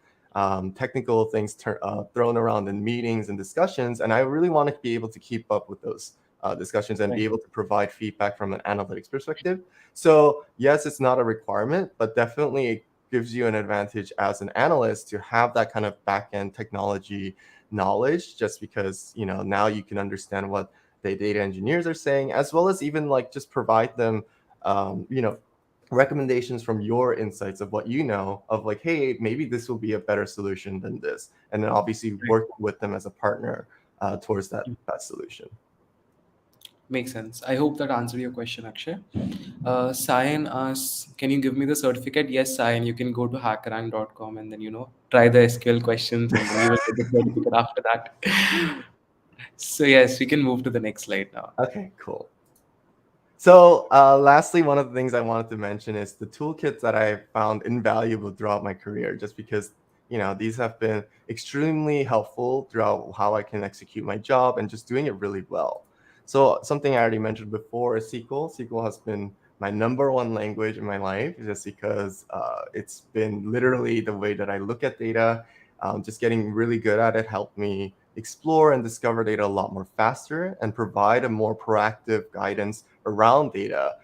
technical things thrown around in meetings and discussions. And I really want to be able to keep up with those discussions and be Right. able to provide feedback from an analytics perspective. So yes, it's not a requirement, but definitely it gives you an advantage as an analyst to have that kind of back-end technology knowledge, just because, now you can understand what the data engineers are saying, as well as even like just provide them, recommendations from your insights of what you know of like, hey, maybe this will be a better solution than this, and then obviously Right. work with them as a partner towards that solution. Makes sense. I hope that answered your question, Akshay. Sayan asks, can you give me the certificate? Yes, Sayan, you can go to hackerrank.com and then, try the SQL questions and then you will get the certificate after that. So, yes, we can move to the next slide now. Okay, cool. So lastly, one of the things I wanted to mention is the toolkits that I found invaluable throughout my career, just because, these have been extremely helpful throughout how I can execute my job and just doing it really well. So something I already mentioned before is SQL. SQL has been my number one language in my life, just because it's been literally the way that I look at data. Just getting really good at it helped me explore and discover data a lot more faster and provide a more proactive guidance around data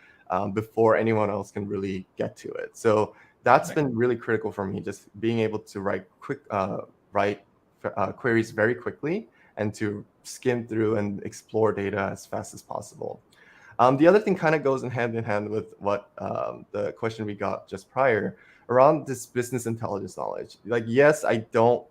before anyone else can really get to it. So that's Right. been really critical for me, just being able to write queries very quickly and to skim through and explore data as fast as possible. The other thing kind of goes in hand with what the question we got just prior around this business intelligence knowledge. Like, yes, I don't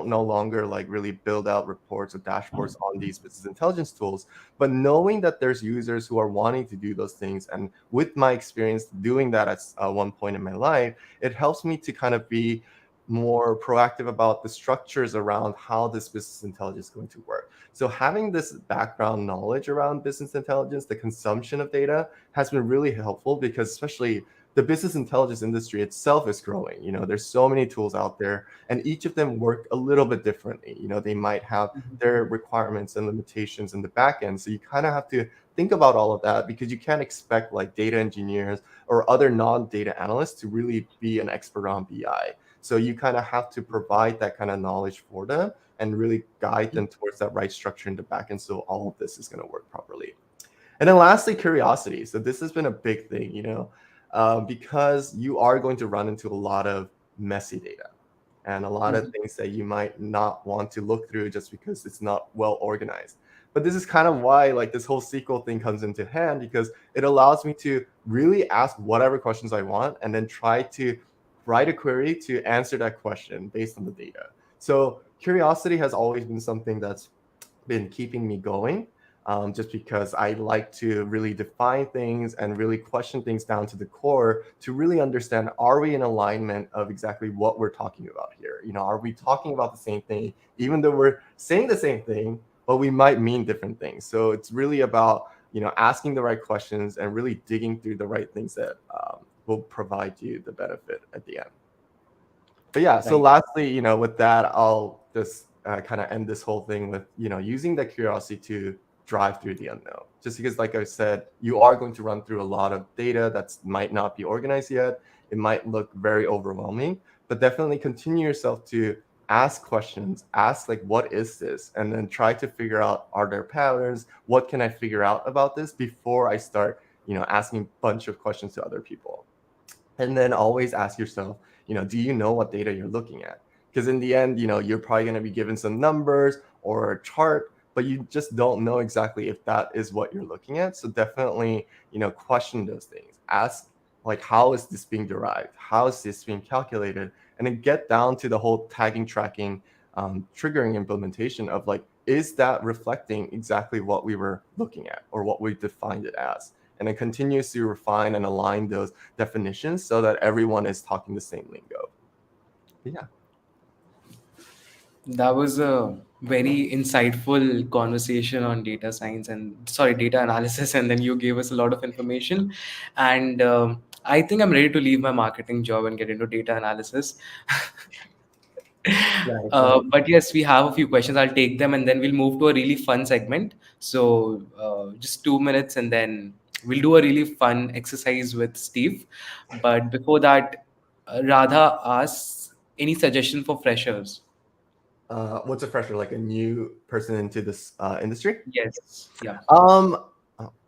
no longer like really build out reports or dashboards on these business intelligence tools, but knowing that there's users who are wanting to do those things, and with my experience doing that at one point in my life, it helps me to kind of be more proactive about the structures around how this business intelligence is going to work. So having this background knowledge around business intelligence, the consumption of data, has been really helpful, because especially the business intelligence industry itself is growing. There's so many tools out there, and each of them work a little bit differently. They might have their requirements and limitations in the back end. So you kind of have to think about all of that, because you can't expect like data engineers or other non-data analysts to really be an expert on BI. So you kind of have to provide that kind of knowledge for them and really guide them towards that right structure in the back end, so all of this is going to work properly. And then lastly, curiosity. So this has been a big thing, because you are going to run into a lot of messy data and a lot of Mhm. things that you might not want to look through just because it's not well organized. But this is kind of why like this whole SQL thing comes into hand, because it allows me to really ask whatever questions I want and then try to write a query to answer that question based on the data. So curiosity has always been something that's been keeping me going, just because I like to really define things and really question things down to the core to really understand, are we in alignment of exactly what we're talking about here? Are we talking about the same thing, even though we're saying the same thing, but we might mean different things? So it's really about, asking the right questions and really digging through the right things that will provide you the benefit at the end. But yeah, so Right. lastly, with that, I'll just kind of end this whole thing with, using that curiosity to drive through the unknown. Just because, like I said, you are going to run through a lot of data that might not be organized yet. It might look very overwhelming, but definitely continue yourself to ask questions, ask like, what is this? And then try to figure out, are there patterns? What can I figure out about this before I start, asking a bunch of questions to other people? And then always ask yourself, do you know what data you're looking at? Because in the end, you're probably going to be given some numbers or a chart, but you just don't know exactly if that is what you're looking at. So definitely, question those things. Ask, like, how is this being derived? How is this being calculated? And then get down to the whole tagging, tracking, triggering implementation of like, is that reflecting exactly what we were looking at or what we defined it as? And then continues to refine and align those definitions so that everyone is talking the same lingo. But yeah. That was a very insightful conversation on data science and sorry, data analysis. And then you gave us a lot of information. And I think I'm ready to leave my marketing job and get into data analysis. Nice, nice. But yes, we have a few questions. I'll take them and then we'll move to a really fun segment. So just 2 minutes and then we'll do a really fun exercise with Steve. But before that, Radha asks any suggestion for freshers? What's a fresher, like a new person into this industry? Yes. Yeah. Um,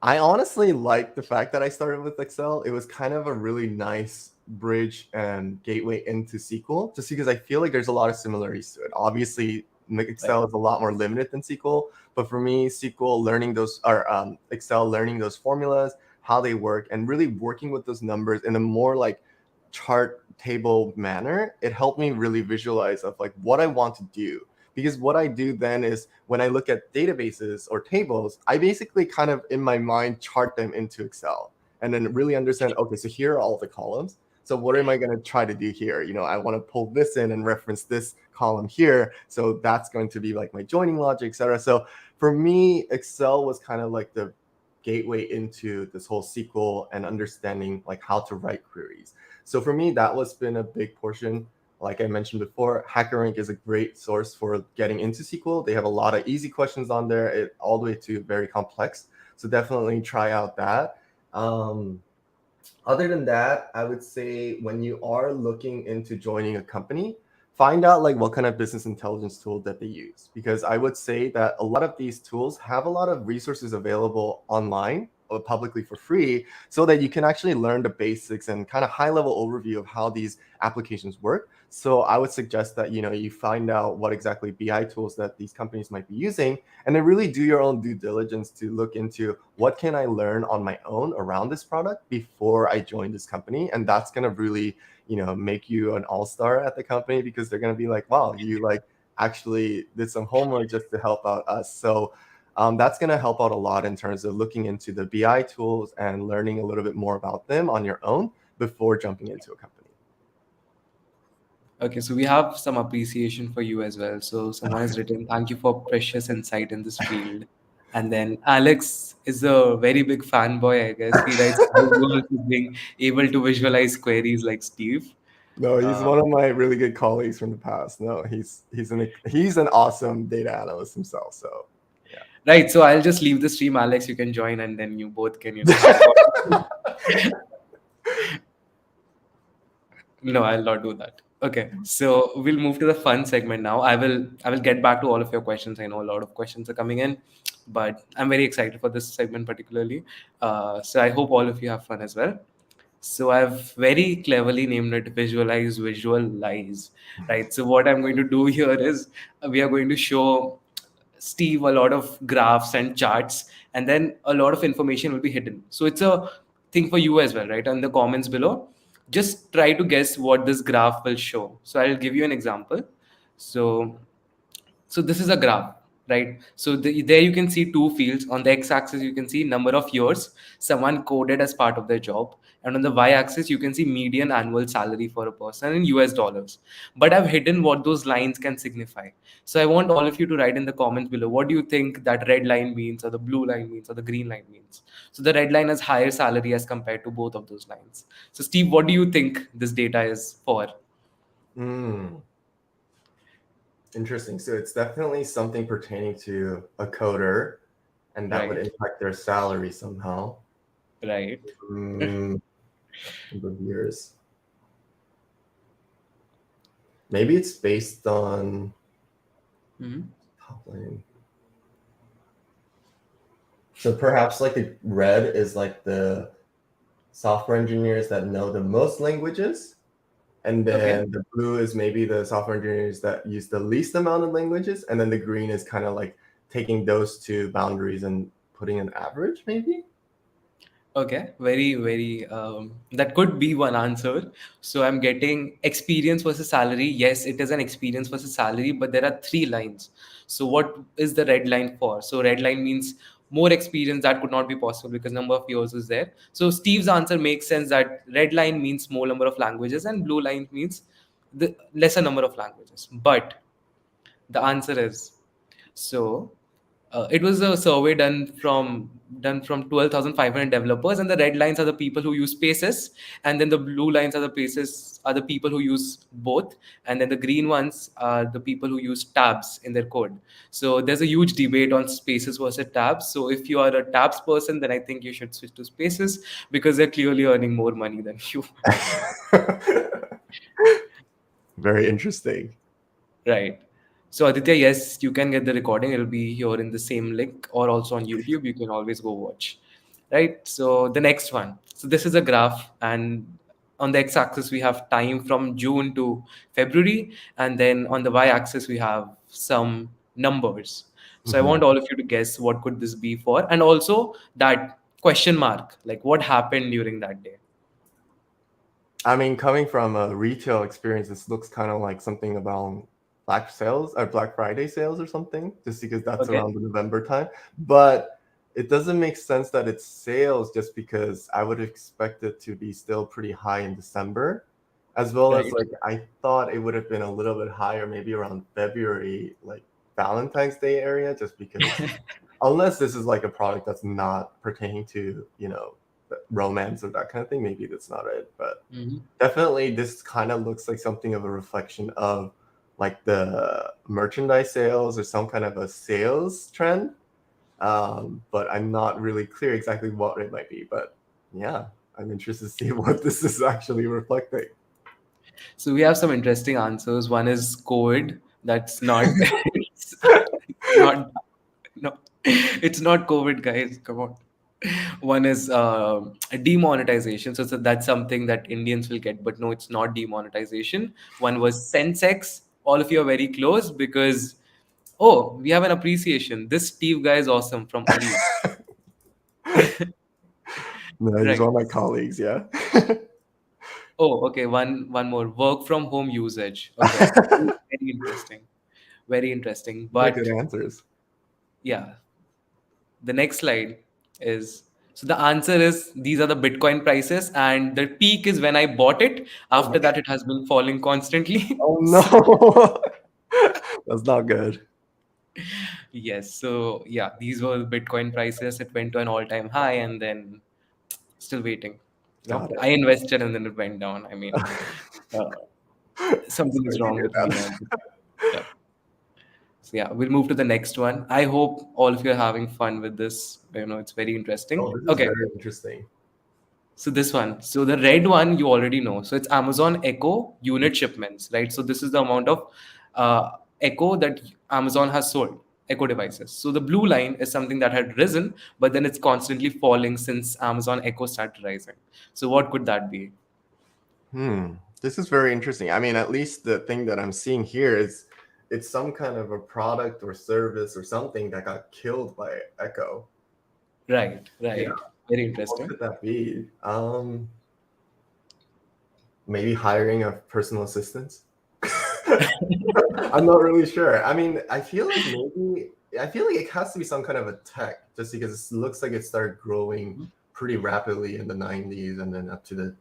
I honestly like the fact that I started with Excel. It was kind of a really nice bridge and gateway into SQL, just because I feel like there's a lot of similarities to it. Obviously, Right. Excel is a lot more limited than SQL, but for me, SQL learning those or Excel learning those formulas, how they work, and really working with those numbers in a more like chart table manner, it helped me really visualize of like what I want to do. Because what I do then is when I look at databases or tables, I basically kind of in my mind chart them into Excel and then really understand, okay, so here are all the columns. So what am I going to try to do here? You know, I want to pull this in and reference this column here. So that's going to be like my joining logic, etc. So for me, Excel was kind of like the gateway into this whole SQL and understanding like how to write queries. So for me, that was been a big portion. Like I mentioned before, HackerRank is a great source for getting into SQL. They have a lot of easy questions on there, all the way to very complex. So definitely try out that. Other than that, I would say when you are looking into joining a company, find out like what kind of business intelligence tool that they use. Because I would say that a lot of these tools have a lot of resources available online or publicly for free, so that you can actually learn the basics and kind of high level overview of how these applications work. So I would suggest that you find out what exactly BI tools that these companies might be using, and then really do your own due diligence to look into what can I learn on my own around this product before I join this company. And that's going to really make you an all-star at the company, because they're going to be like, wow, you like actually did some homework just to help out us. So that's going to help out a lot in terms of looking into the BI tools and learning a little bit more about them on your own before jumping into a company. Okay, so we have some appreciation for you as well. So someone has written, "Thank you for precious insight in this field." And then Alex is a very big fanboy, I guess. He writes, "How you being able to visualize queries like Steve." No, he's Uh, one of my really good colleagues from the past. No, he's an awesome data analyst himself. So right. So I'll just leave the stream, Alex. You can join, and then you both can, record. yeah. No, I'll not do that. Okay, so we'll move to the fun segment now. I will get back to all of your questions. I know a lot of questions are coming in, but I'm very excited for this segment particularly. So I hope all of you have fun as well. So I've very cleverly named it Visualize Visual Lies, right? So what I'm going to do here is we are going to show Steve a lot of graphs and charts, and then a lot of information will be hidden. So it's a thing for you as well, right? In the comments below, just try to guess what this graph will show. So I'll give you an example. So this is a graph, right? So there you can see two fields. On the x-axis you can see number of years someone coded as part of their job, and on the y-axis you can see median annual salary for a person in US dollars. But I've hidden what those lines can signify. So I want all of you to write in the comments below, what do you think that red line means, or the blue line means, or the green line means? So the red line has higher salary as compared to both of those lines. So Steve, what do you think this data is for? Interesting. So it's definitely something pertaining to a coder, and that would Right. impact their salary somehow. Right. Number of years. Maybe it's based on top line. So perhaps like the red is like the software engineers that know the most languages, and Okay. then the blue is maybe the software engineers that use the least amount of languages, and then the green is kind of like taking those two boundaries and putting an average, maybe. Okay, very, very, that could be one answer. So I'm getting experience versus salary. Yes, it is an experience versus salary, but there are three lines. So what is the red line for? So red line means more experience. That could not be possible because number of years is there. So Steve's answer makes sense, that red line means more number of languages and blue line means the lesser number of languages. But the answer is, so it was a survey done from 12,500 developers, and the red lines are the people who use Spaces, and then the blue lines are the people who use both, and then the green ones are the people who use tabs in their code. So there's a huge debate on Spaces versus tabs. So if you are a tabs person, then I think you should switch to Spaces because they're clearly earning more money than you. Very interesting. Right. So Aditya, yes, you can get the recording. It'll be here in the same link or also on YouTube. You can always go watch. Right. So the next one. So this is a graph, and on the x-axis we have time from June to February, and then on the y-axis we have some numbers. So I want all of you to guess what could this be for, and also that Question mark. Like what happened during that day? I mean, coming from a retail experience, this looks kind of like something about Black sales or Black Friday sales or something, just because that's Okay. around the November time. But it doesn't make sense that it's sales just because I would expect it to be still pretty high in December, as well as Right. like I thought it would have been a little bit higher, maybe around February, like Valentine's Day area, just because unless this is like a product that's not pertaining to, romance or that kind of thing, maybe that's not it. But Mhm. definitely, this kind of looks like something of a reflection of like the merchandise sales or some kind of a sales trend. But I'm not really clear exactly what it might be. But yeah, I'm interested to see what this is actually reflecting. So we have some interesting answers. One is COVID. That's not. It's not. No, it's not COVID, guys. Come on. One is demonetization. So that's something that Indians will get, but no, it's not demonetization. One was Sensex. All of you are very close because oh, we have an appreciation. This Steve guy is awesome from Ali. No, he's one Right. of my colleagues. Yeah. Oh, okay. One more. Work from home usage. Okay. Very interesting. Very interesting. They're good But answers. yeah, the next slide is so the answer is these are the Bitcoin prices, and the peak is when I bought it. Oh my After god. that, it has been falling constantly. Oh So, no. That's not good. yes. So yeah, these were Bitcoin prices. It went to an all-time high, and then still waiting. Got I invested and then it went down. I mean, it. uh, something is Sorry to wrong hear with me now. that. Yeah. So yeah, we'll move to the next one. I hope all of you are having fun with this. It's very interesting. Oh, this is Okay, very interesting. so this one. So the red one you already know. So it's Amazon Echo unit shipments, right? So this is the amount of Echo that Amazon has sold, Echo devices. So the blue line is something that had risen, but then it's constantly falling since Amazon Echo started rising. So what could that be? This is very interesting. I mean, at least the thing that I'm seeing here is it's some kind of a product or service or something that got killed by Echo. Right, Yeah. right. Very What interesting. could that be? Maybe hiring a personal assistant. I'm not really sure. I mean, I feel like it has to be some kind of a tech, just because it looks like it started growing pretty rapidly in the 90s and then up to the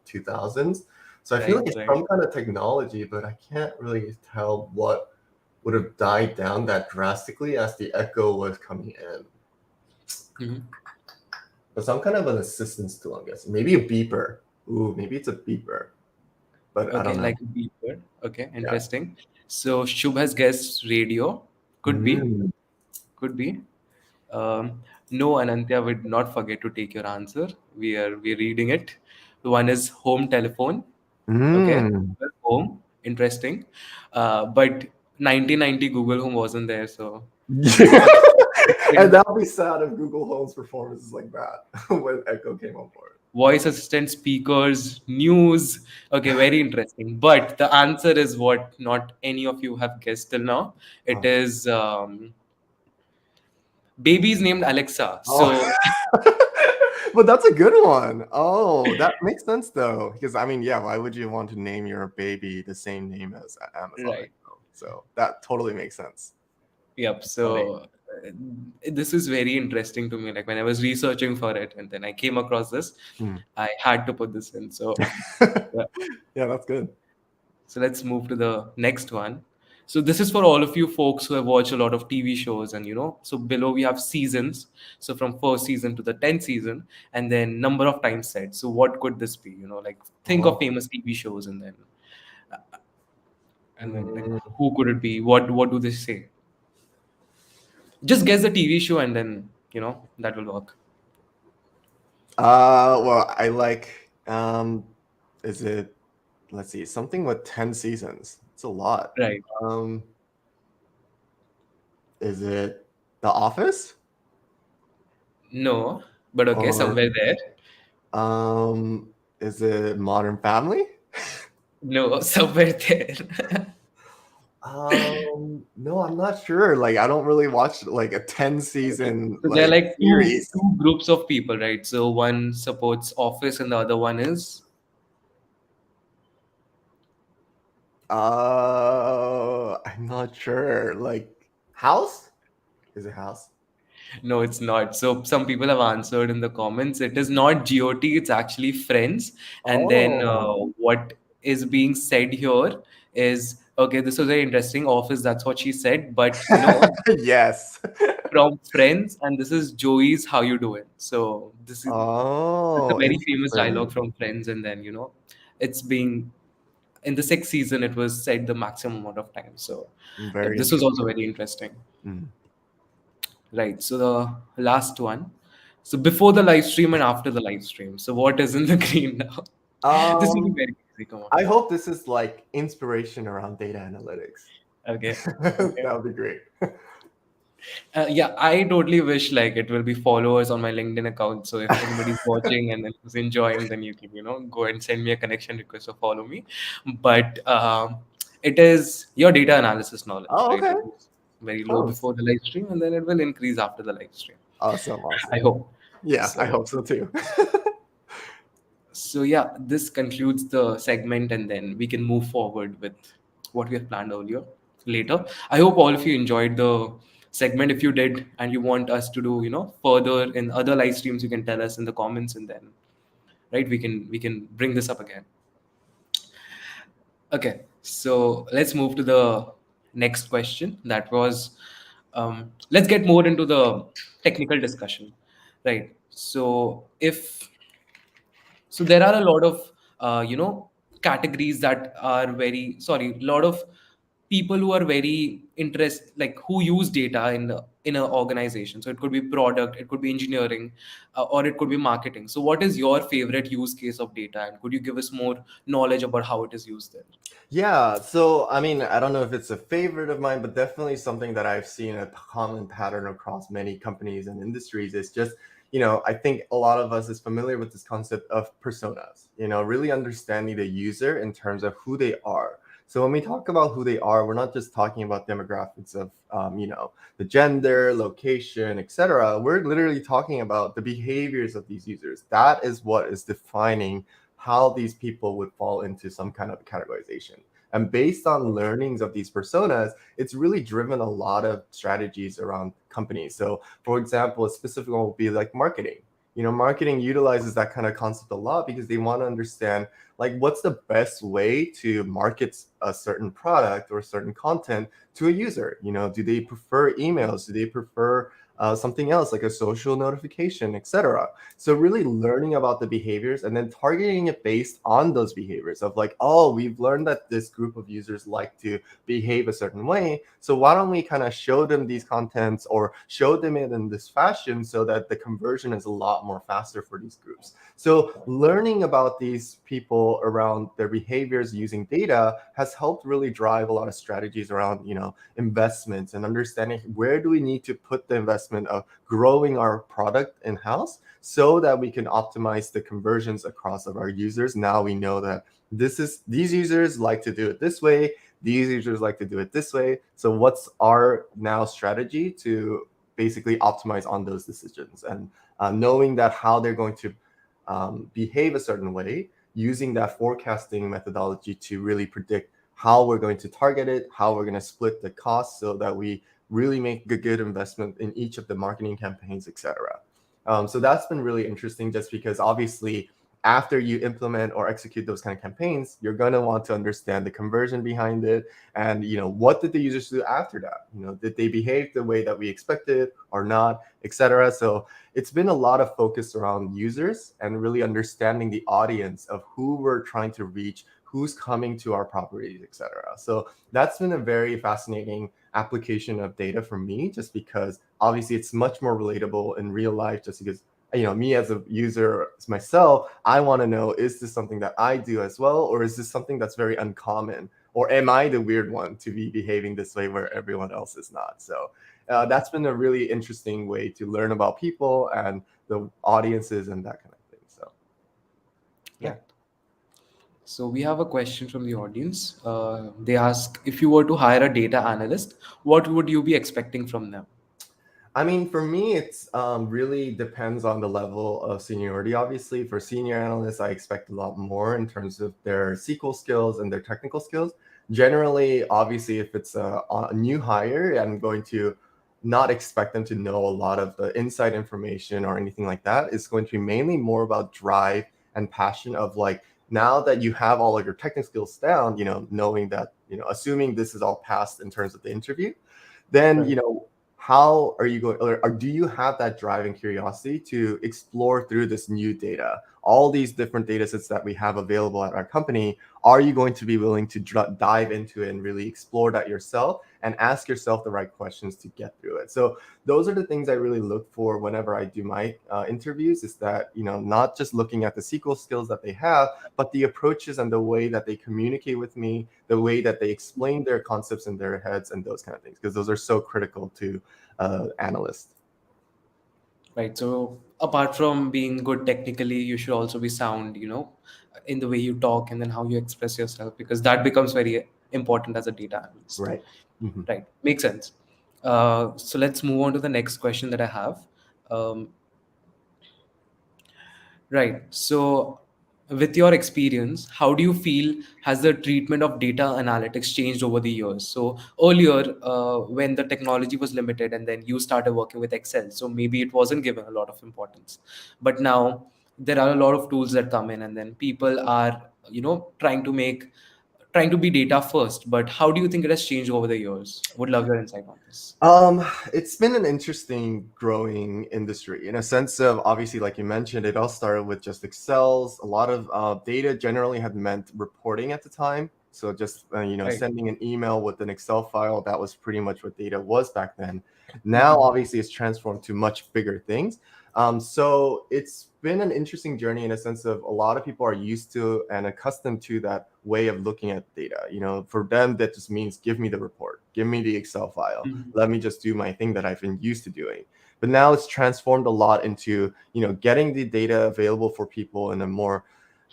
2000s. So I feel like Right, it's right. some kind of technology, but I can't really tell what would have died down that drastically as the Echo was coming in. Mhm. But some kind of an assistance tool, I'm guessing. Maybe a beeper. Ooh, maybe it's a beeper, but I Okay, don't know. like a beeper. Okay, Yeah. interesting. So Shubh has guessed radio. Could be, Mm. could be. No, Anantya would not forget to take your answer. We're reading it. One is home telephone. Okay, Mm. well, home. Interesting. But 1990 Google Home wasn't there, so And that would be sad if Google Home's performance is like that when Echo came on board. voice assistant, speakers, news. Okay, very interesting. But the answer is what not any of you have guessed till now. It Oh. is babies named Alexa. Oh. So But that's a good one. Oh, that makes sense though. Because I mean, yeah, why would you want to name your baby the same name as Amazon right. Echo? So that totally makes sense. Yep. That's funny. So this is very interesting to me. Like when I was researching for it, and then I came across this, Hmm. I had to put this in. So yeah. Yeah, that's good. So let's move to the next one. So this is for all of you folks who have watched a lot of TV shows, and so below we have seasons. So from first season to the 10th season, and then number of times said. So what could this be? Like think of Oh. famous TV shows, and then like Mm. who could it be? What do they say? Just guess the TV show, and then that will work. Well, I like is it let's see, something with 10 seasons. It's a lot. Right. Um, is it The Office? No, but okay, Or somewhere there. is it Modern Family? No, somewhere there. No, I'm not sure. Like, I don't really watch like a 10 Okay. season So there are like like two series. two groups of people, right? So one supports Office and the other one is I'm not sure. Like, House? Is it House? no, it's not. So some people have answered in the comments. It is not GOT, it's actually Friends. And then Oh, what is being said here is okay, this was very interesting. Office, that's what she said. But yes. from Friends, and this is Joey's How You Doing. So this is a Oh, very famous dialogue interesting. from Friends, and then it's being in the sixth season. It was said the maximum amount of time. So yeah, Very this was also interesting. very interesting. Mm. Right. So the last one. So before the live stream and after the live stream. So what is in the green now? This will be Um, very easy. Come on. I hope this is like inspiration around data analytics. Okay. Okay. That would be great. Yeah, I totally wish like it will be followers on my LinkedIn account. So if anybody's watching and then is enjoying, then you can go and send me a connection request or follow me. But it is your data analysis knowledge, Oh, right? okay. It was very low Close. before the live stream, and then it will increase after the live stream. Awesome, I awesome. hope. Yeah, I So hope so too. So yeah, this concludes the segment, and then we can move forward with what we have planned earlier later. I hope all of you enjoyed the segment. If you did, and you want us to do further in other live streams, you can tell us in the comments, and then right we can bring this up again. Okay, so let's move to the next question. That was, let's get more into the technical discussion, right? So there are a lot of categories that are very sorry, a lot of people who are very interest like who use data in an organization. So it could be product, it could be engineering, or it could be marketing. So what is your favorite use case of data, and could you give us more knowledge about how it is used there? Yeah, so I mean, I don't know if it's a favorite of mine, but definitely something that I've seen a common pattern across many companies and industries is just, I think a lot of us is familiar with this concept of personas, really understanding the user in terms of who they are. So when we talk about who they are, we're not just talking about demographics of, the gender, location, etc. We're literally talking about the behaviors of these users. That is what is defining how these people would fall into some kind of categorization. And based on learnings of these personas, it's really driven a lot of strategies around companies. So, for example, a specific one will be like marketing. Marketing utilizes that kind of concept a lot because they want to understand like what's the best way to market a certain product or certain content to a user. Do they prefer emails? Do they prefer something else like a social notification, etc.? So really learning about the behaviors and then targeting it based on those behaviors of like, oh, we've learned that this group of users like to behave a certain way. So why don't we kind of show them these contents or show them it in this fashion so that the conversion is a lot more faster for these groups. So learning about these people around their behaviors using data has helped really drive a lot of strategies around, investments and understanding where do we need to put the investment of growing our product in-house so that we can optimize the conversions across of our users. Now we know that these users like to do it this way, these users like to do it this way. So what's our now strategy to basically optimize on those decisions and knowing that how they're going to behave a certain way, using that forecasting methodology to really predict how we're going to target it, how we're going to split the cost so that we really make a good investment in each of the marketing campaigns, etc. So that's been really interesting just because obviously after you implement or execute those kind of campaigns, you're going to want to understand the conversion behind it and what did the users do after that? Did they behave the way that we expected or not, etc. So it's been a lot of focus around users and really understanding the audience of who we're trying to reach, who's coming to our properties, etc. So that's been a very fascinating application of data for me just because obviously it's much more relatable in real life just because me as a user myself, I want to know, is this something that I do as well, or is this something that's very uncommon, or am I the weird one to be behaving this way where everyone else is not? So that's been a really interesting way to learn about people and the audiences and that kind of thing. So yeah. Right. So we have a question from the audience. They ask, if you were to hire a data analyst, what would you be expecting from them? I mean, for me, it's really depends on the level of seniority. Obviously, for senior analysts, I expect a lot more in terms of their SQL skills and their technical skills. Generally, obviously, if it's a new hire, I'm going to not expect them to know a lot of the inside information or anything like that. It's going to be mainly more about drive and passion of like, now that you have all of your technical skills down, knowing that, assuming this is all passed in terms of the interview, then Right. how are you going, or do you have that drive and curiosity to explore through this new data, all these different data sets that we have available at our company? Are you going to be willing to dive into it and really explore that yourself and ask yourself the right questions to get through it? So those are the things I really look for whenever I do my interviews, is that, not just looking at the SQL skills that they have, but the approaches and the way that they communicate with me, the way that they explain their concepts in their heads, and those kind of things, because those are so critical to analysts. Right. So apart from being good technically, you should also be sound, in the way you talk and then how you express yourself, because that becomes very important as a data analyst. Right. Mhm. Right. Makes sense. So let's move on to the next question that I have. Um, Right. So, with your experience, how do you feel has the treatment of data analytics changed over the years? So, earlier, when the technology was limited and then you started working with Excel, so maybe it wasn't given a lot of importance. But now there are a lot of tools that come in, and then people are, trying to be data first. But how do you think it has changed over the years? Would love your insight on this. Um, it's been an interesting growing industry in a sense of, obviously, like you mentioned, it all started with just Excels. A lot of data generally had meant reporting at the time. So just, Right. sending an email with an Excel file, that was pretty much what data was back then. Now, Mhm. obviously, it's transformed to much bigger things. So it's been an interesting journey in a sense of, a lot of people are used to and accustomed to that way of looking at data. For them, that just means give me the report, give me the Excel file, Mhm. let me just do my thing that I've been used to doing. But now it's transformed a lot into, getting the data available for people in a more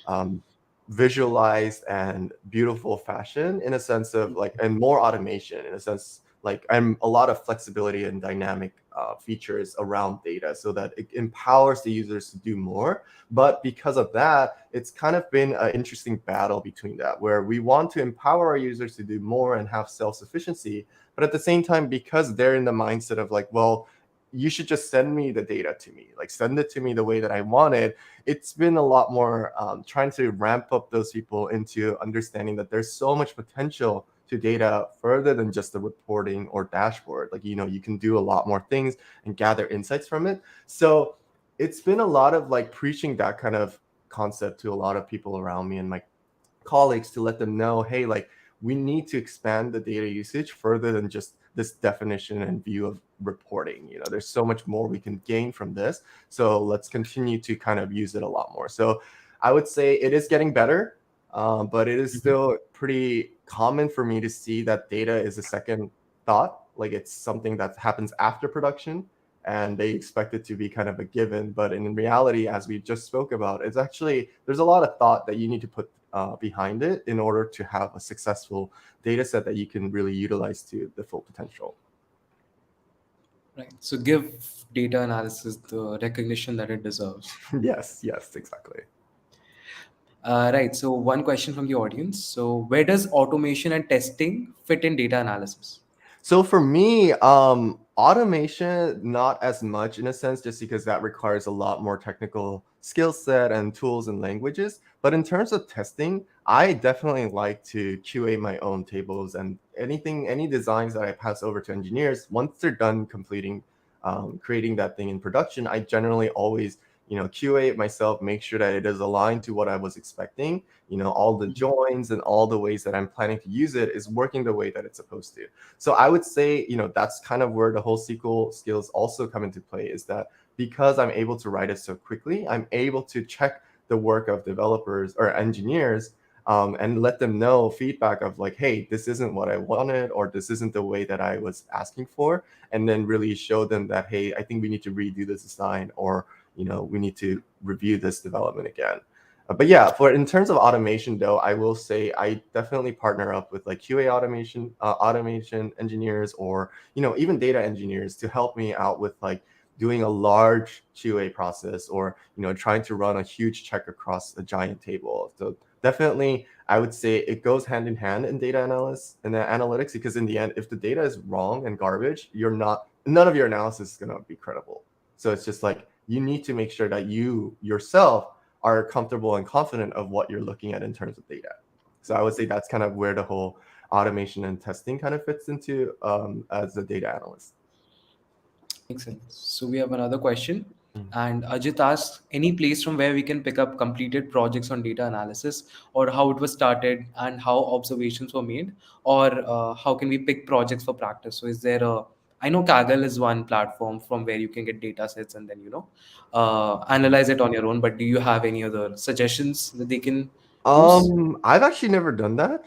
um, visualized and beautiful fashion, in a sense of like, and more automation in a sense, like, and a lot of flexibility and dynamic features around data, so that it empowers the users to do more. But because of that, it's kind of been an interesting battle between that, where we want to empower our users to do more and have self-sufficiency, but at the same time, because they're in the mindset of like, well, you should just send me the data to me, like send it to me the way that I want it. It's been a lot more trying to ramp up those people into understanding that there's so much potential to data further than just the reporting or dashboard. Like, you can do a lot more things and gather insights from it. So it's been a lot of like preaching that kind of concept to a lot of people around me and my colleagues, to let them know, hey, like, we need to expand the data usage further than just this definition and view of reporting. There's so much more we can gain from this. So let's continue to kind of use it a lot more. So I would say it is getting better, but it is Mhm. still pretty common for me to see that data is a second thought. Like, it's something that happens after production, and they expect it to be kind of a given. But in reality, as we just spoke about, it's actually, there's a lot of thought that you need to put behind it in order to have a successful data set that you can really utilize to the full potential. Right. So give data analysis the recognition that it deserves. Yes, yes, exactly. Right. So one question from the audience. So where does automation and testing fit in data analysis? So for me, automation, not as much in a sense, just because that requires a lot more technical skill set and tools and languages. But in terms of testing, I definitely like to QA my own tables, and any designs that I pass over to engineers, once they're done completing, creating that thing in production, I generally always, QA it myself, make sure that it is aligned to what I was expecting. All the Mhm. joins and all the ways that I'm planning to use it is working the way that it's supposed to. So I would say, that's kind of where the whole SQL skills also come into play, is that because I'm able to write it so quickly, I'm able to check the work of developers or engineers, and let them know feedback of like, hey, this isn't what I wanted, or this isn't the way that I was asking for. And then really show them that, hey, I think we need to redo this design, or, we need to review this development again. But yeah, for in terms of automation though, I will say I definitely partner up with like QA automation engineers, or even data engineers to help me out with like doing a large QA process, or trying to run a huge check across a giant table. So definitely I would say it goes hand in hand in data analysis and analytics, because in the end, if the data is wrong and garbage, none of your analysis is going to be credible. So it's just like you need to make sure that you yourself are comfortable and confident of what you're looking at in terms of data. So I would say that's kind of where the whole automation and testing kind of fits into as a data analyst. Makes sense. So we have another question, Mm. and Ajit asks, any place from where we can pick up completed projects on data analysis, or how it was started and how observations were made, or how can we pick projects for practice? So is there a, I know Kaggle is one platform from where you can get data sets and then analyze it on your own. But do you have any other suggestions that they can use? I've actually never done that,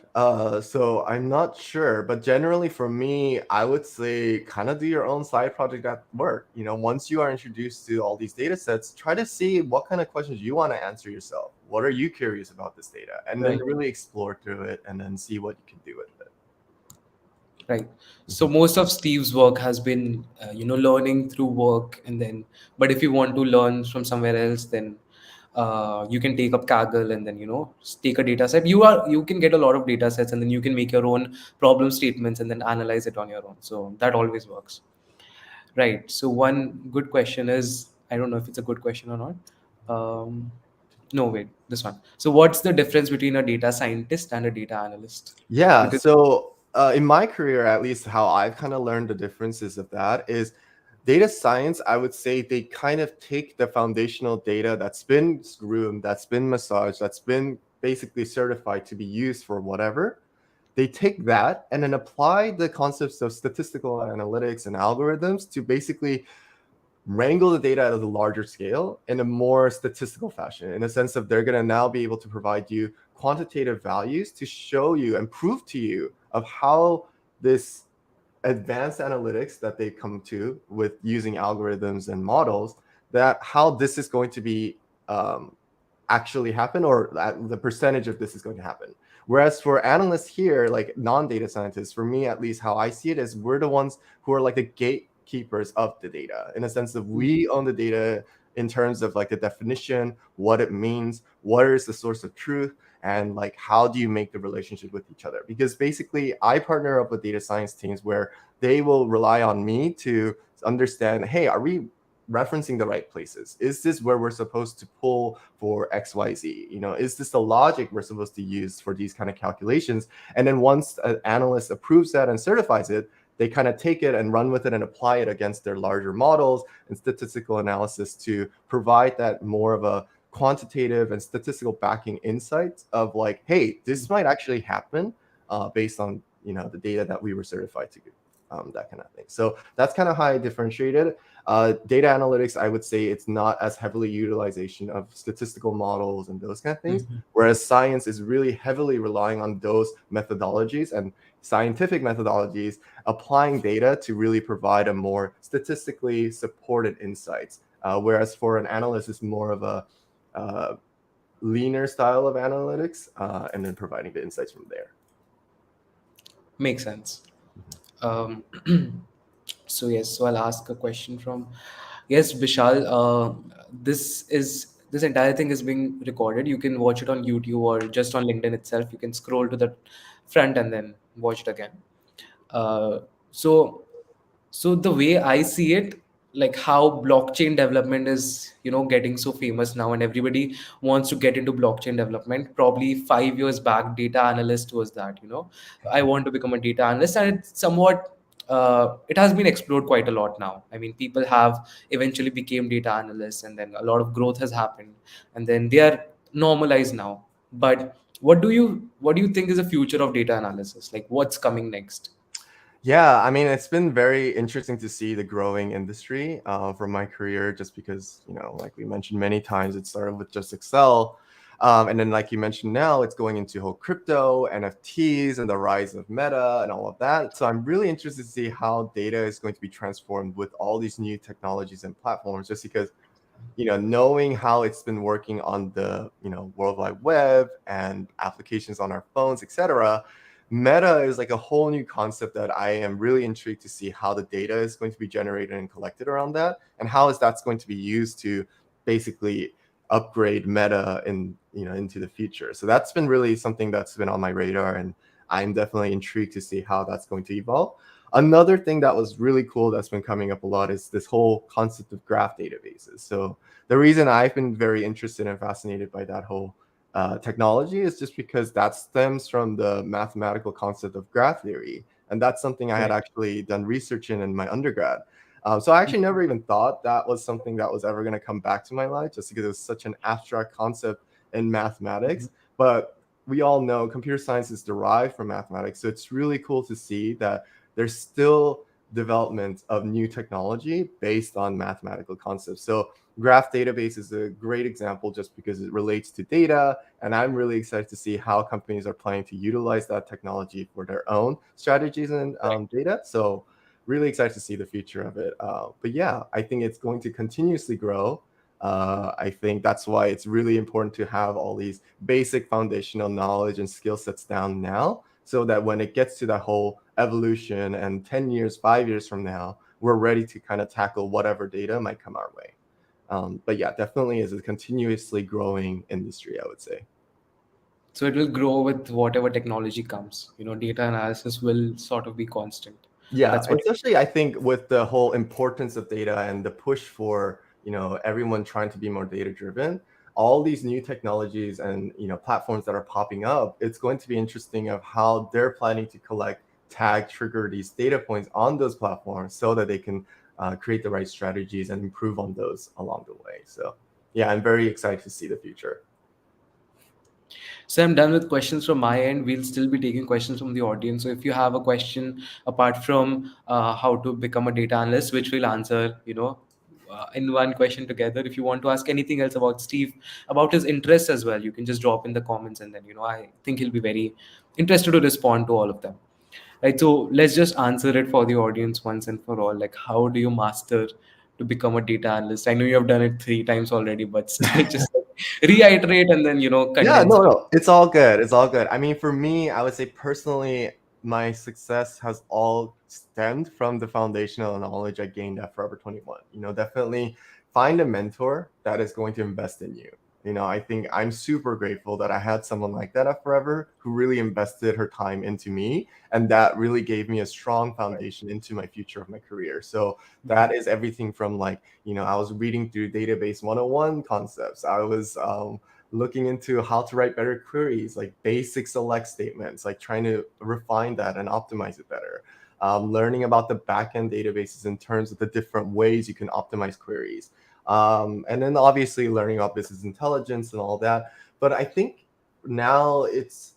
so I'm not sure. But generally, for me, I would say kind of do your own side project at work. Once you are introduced to all these data sets, try to see what kind of questions you want to answer yourself. What are you curious about this data? And then Right. really explore through it, and then see what you can do with it. Right. So Mhm. most of Steve's work has been, learning through work, and then, but if you want to learn from somewhere else, then you can take up Kaggle and then, take a data set. You can get a lot of data sets, and then you can make your own problem statements and then analyze it on your own. So that always works. Right. So one good question is, I don't know if it's a good question or not. No, wait, this one. So what's the difference between a data scientist and a data analyst? Yeah, Because so in my career, at least how I've kind of learned the differences of that is data science, I would say they kind of take the foundational data that's been groomed, that's been massaged, that's been basically certified to be used for whatever. They take that and then apply the concepts of statistical analytics and algorithms to basically wrangle the data at a larger scale in a more statistical fashion, in a sense of they're going to now be able to provide you quantitative values to show you and prove to you of how this advanced analytics that they come to with using algorithms and models, that how this is going to be actually happen, or the percentage of this is going to happen. Whereas for analysts here, like non-data scientists, for me at least, how I see it is we're the ones who are like the gatekeepers of the data, in a sense of we own the data in terms of like the definition, what it means, what is the source of truth, and like how do you make the relationship with each other. Because basically I partner up with data science teams where they will rely on me to understand, hey, are we referencing the right places? Is this where we're supposed to pull for XYZ? Is this the logic we're supposed to use for these kind of calculations? And then once an analyst approves that and certifies it, they kind of take it and run with it and apply it against their larger models and statistical analysis to provide that more of a quantitative and statistical backing insights of like, hey, this might actually happen based on the data that we were certified to do, that kind of thing. So that's kind of how I differentiate it. Data analytics, I would say it's not as heavily utilization of statistical models and those kind of things, Mhm. whereas science is really heavily relying on those methodologies and scientific methodologies, applying data to really provide a more statistically supported insights. Whereas for an analyst, it's more of a leaner style of analytics, and then providing the insights from there. Makes sense. Um, so yes, so I'll ask a question from, yes, Vishal. This entire thing is being recorded. You can watch it on YouTube or just on LinkedIn itself. You can scroll to the front and then watch it again. Uh, so so the way I see it, like how blockchain development is, getting so famous now, and everybody wants to get into blockchain development. Probably 5 years back, data analyst was that, I want to become a data analyst, and it's somewhat, it has been explored quite a lot now. I mean, people have eventually became data analysts, and then a lot of growth has happened, and then they are normalized now. But what do you think is the future of data analysis? Like, what's coming next? Yeah, I mean, it's been very interesting to see the growing industry from my career, just because, like we mentioned many times, it started with just Excel. And then, like you mentioned now, it's going into whole crypto, NFTs, and the rise of Meta and all of that. So I'm really interested to see how data is going to be transformed with all these new technologies and platforms, just because knowing how it's been working on the World Wide Web and applications on our phones, etc. Meta is like a whole new concept that I am really intrigued to see how the data is going to be generated and collected around that, and how is that's going to be used to basically upgrade Meta into the future. So that's been really something that's been on my radar, and I'm definitely intrigued to see how that's going to evolve. Another thing that was really cool that's been coming up a lot is this whole concept of graph databases. So the reason I've been very interested and fascinated by that whole technology is just because that stems from the mathematical concept of graph theory. And that's something I had Right. actually done research in my undergrad. So I actually never even thought that was something that was ever going to come back to my life, just because it was such an abstract concept in mathematics. But we all know computer science is derived from mathematics. So it's really cool to see that there's still development of new technology based on mathematical concepts. So graph database is a great example just because it relates to data, and I'm really excited to see how companies are planning to utilize that technology for their own strategies and data. So really excited to see the future of it. But yeah, I think it's going to continuously grow. I think that's why it's really important to have all these basic foundational knowledge and skill sets down now, so that when it gets to that whole evolution and 10 years, 5 years from now, we're ready to kind of tackle whatever data might come our way. But yeah, definitely is a continuously growing industry, I would say. So it will grow with whatever technology comes. Data analysis will sort of be constant. Yeah, That's what. especially I think with the whole importance of data and the push for, everyone trying to be more data driven, all these new technologies and, platforms that are popping up, it's going to be interesting of how they're planning to collect, tag, trigger these data points on those platforms so that they can create the right strategies and improve on those along the way. So yeah, I'm very excited to see the future. So I'm done with questions from my end. We'll still be taking questions from the audience. So if you have a question apart from how to become a data analyst, which we'll answer, in one question together. If you want to ask anything else about Steve, about his interests as well, you can just drop in the comments, and then I think he'll be very interested to respond to all of them. Right. So let's just answer it for the audience once and for all. Like, how do you master to become a data analyst? I know you have done it 3 times already, but still, just like, reiterate and then Yeah, condense no, it. no, it's all good. It's all good. I mean, for me, I would say personally, my success has all stemmed from the foundational knowledge I gained at Forever 21. Definitely find a mentor that is going to invest in you. I think I'm super grateful that I had someone like that at Forever who really invested her time into me. And that really gave me a strong Right. foundation into my future of my career. So that is everything from like, I was reading through database 101 concepts. I was, looking into how to write better queries, like basic select statements, like trying to refine that and optimize it better. Learning about the backend databases in terms of the different ways you can optimize queries. And then obviously learning about business intelligence and all that. But I think now it's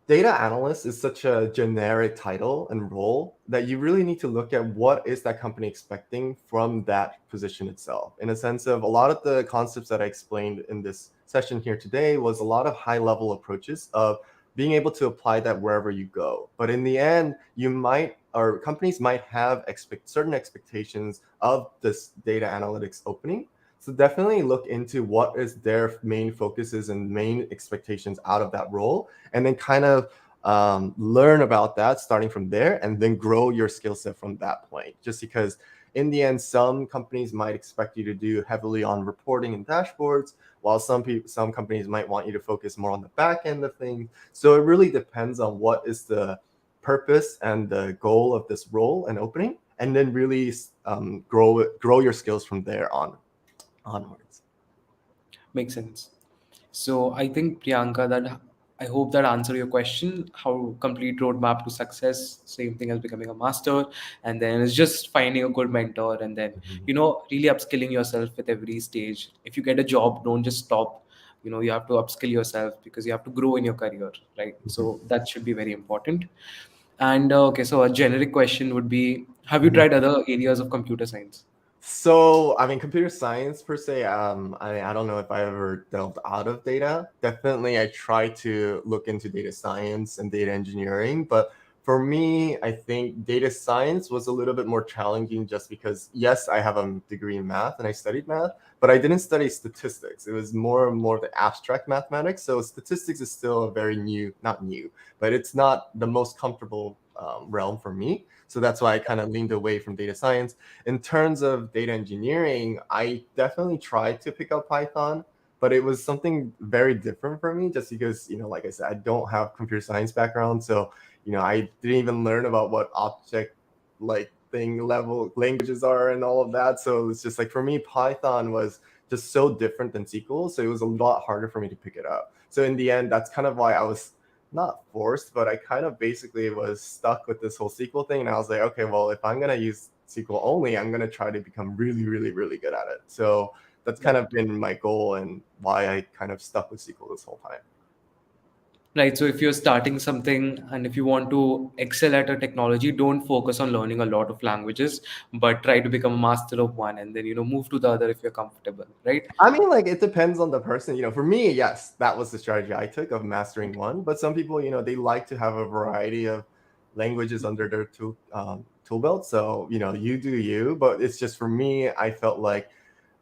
data analyst is such a generic title and role that you really need to look at what is that company expecting from that position itself. In a sense of a lot of the concepts that I explained in this session here today was a lot of high level approaches of being able to apply that wherever you go. But in the end, you might or companies might have certain expectations of this data analytics opening. So definitely look into what is their main focuses and main expectations out of that role, and then kind of learn about that starting from there, and then grow your skill set from that point. Just because in the end, some companies might expect you to do heavily on reporting and dashboards, while some companies might want you to focus more on the back end of things. So it really depends on what is the purpose and the goal of this role and opening, and then really grow your skills from there onwards. Makes sense. So I think, Priyanka, that I hope that answer your question. How complete roadmap to success? Same thing as becoming a master, and then it's just finding a good mentor, and then Mhm. really upskilling yourself with every stage. If you get a job, don't just stop. You have to upskill yourself because you have to grow in your career, right? Mhm. So that should be very important. And okay, so a generic question would be: have you Mhm. tried other areas of computer science? So, I mean, computer science per se, I don't know if I ever delved out of data. Definitely, I try to look into data science and data engineering. But for me, I think data science was a little bit more challenging just because, yes, I have a degree in math and I studied math, but I didn't study statistics. It was more and more the abstract mathematics. So statistics is still a very new, not new, but it's not the most comfortable realm for me. So that's why I kind of leaned away from data science. In terms of data engineering, I definitely tried to pick up Python, but it was something very different for me just because, like I said, I don't have computer science background. So, I didn't even learn about what object like thing level languages are and all of that. So it's just like for me, Python was just so different than SQL. So it was a lot harder for me to pick it up. So in the end, that's kind of why I was not forced, but I kind of basically was stuck with this whole SQL thing. And I was like, okay, well, if I'm going to use SQL only, I'm going to try to become really, really, really good at it. So that's kind of been my goal and why I kind of stuck with SQL this whole time. Right. So if you're starting something and if you want to excel at a technology, don't focus on learning a lot of languages, but try to become a master of one and then, move to the other if you're comfortable. Right. I mean, like, it depends on the person. For me, yes, that was the strategy I took of mastering one. But some people, they like to have a variety of languages under their tool belt. So, you do you. But it's just for me, I felt like,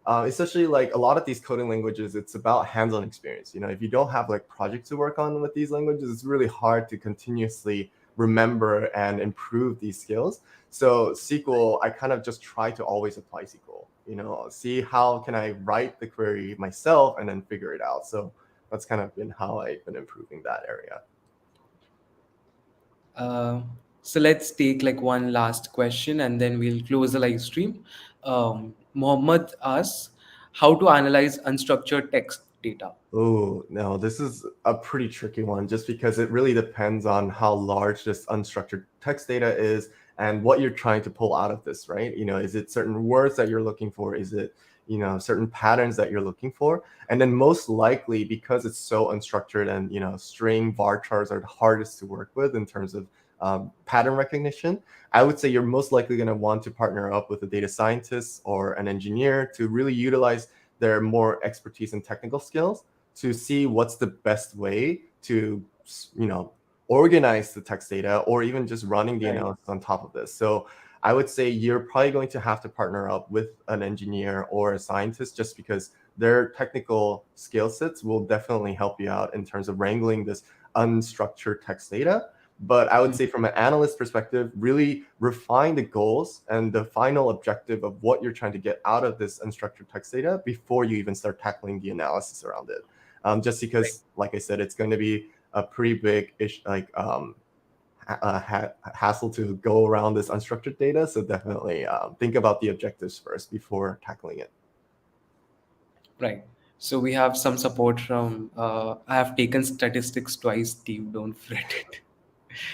especially like a lot of these coding languages, it's about hands-on experience. If you don't have like projects to work on with these languages, it's really hard to continuously remember and improve these skills. So SQL, I kind of just try to always apply SQL, see how can I write the query myself and then figure it out. So that's kind of been how I've been improving that area. Uh, so let's take like one last question and then we'll close the live stream. Mohammed asks how to analyze unstructured text data. Oh, no, this is a pretty tricky one just because it really depends on how large this unstructured text data is and what you're trying to pull out of this, right? Is it certain words that you're looking for? Is it, certain patterns that you're looking for? And then most likely, because it's so unstructured and, string var charts are the hardest to work with in terms of pattern recognition, I would say you're most likely going to want to partner up with a data scientist or an engineer to really utilize their more expertise and technical skills to see what's the best way to, organize the text data or even just running the Right. analysis on top of this. So I would say you're probably going to have to partner up with an engineer or a scientist just because their technical skill sets will definitely help you out in terms of wrangling this unstructured text data. But I would say from an analyst perspective, really refine the goals and the final objective of what you're trying to get out of this unstructured text data before you even start tackling the analysis around it. Just because, like I said, it's going to be a pretty big hassle to go around this unstructured data. So definitely think about the objectives first before tackling it. Right. So we have some support from, I have taken statistics twice, Steve, don't fret it.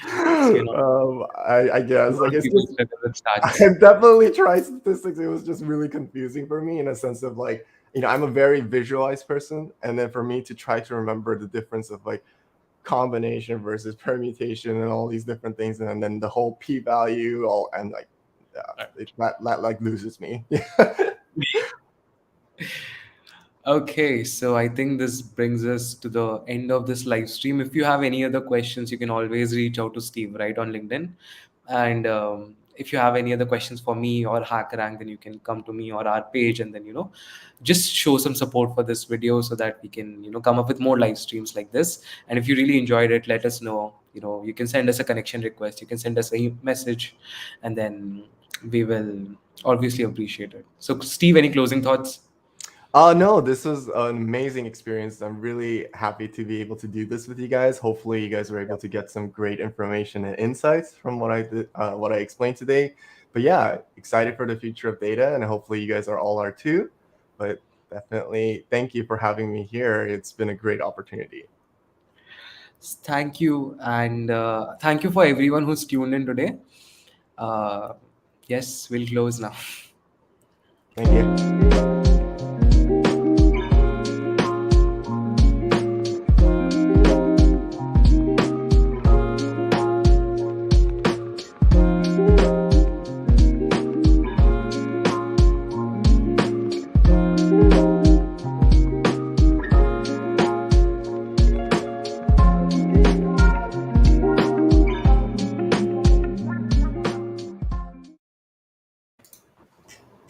So, I a guess lot like of it's people just struggle with stats. I've definitely tried statistics. It was just really confusing for me in a sense of like, I'm a very visualized person, and then for me to try to remember the difference of like combination versus permutation and all these different things, and then the whole p-value, all and like, that like loses me. Okay, so I think this brings us to the end of this live stream. If you have any other questions, you can always reach out to Steve, right, on LinkedIn. And if you have any other questions for me or HackerRank, then you can come to me or our page and then, just show some support for this video so that we can, come up with more live streams like this. And if you really enjoyed it, let us know. You can send us a connection request, you can send us a message, and then we will obviously appreciate it. So, Steve, any closing thoughts? No, this was an amazing experience. I'm really happy to be able to do this with you guys. Hopefully, you guys were able to get some great information and insights from what I did, what I explained today. But yeah, excited for the future of data, and hopefully, you guys are too. But definitely, thank you for having me here. It's been a great opportunity. Thank you, and thank you for everyone who's tuned in today. Uh, yes, we'll close now. Thank you.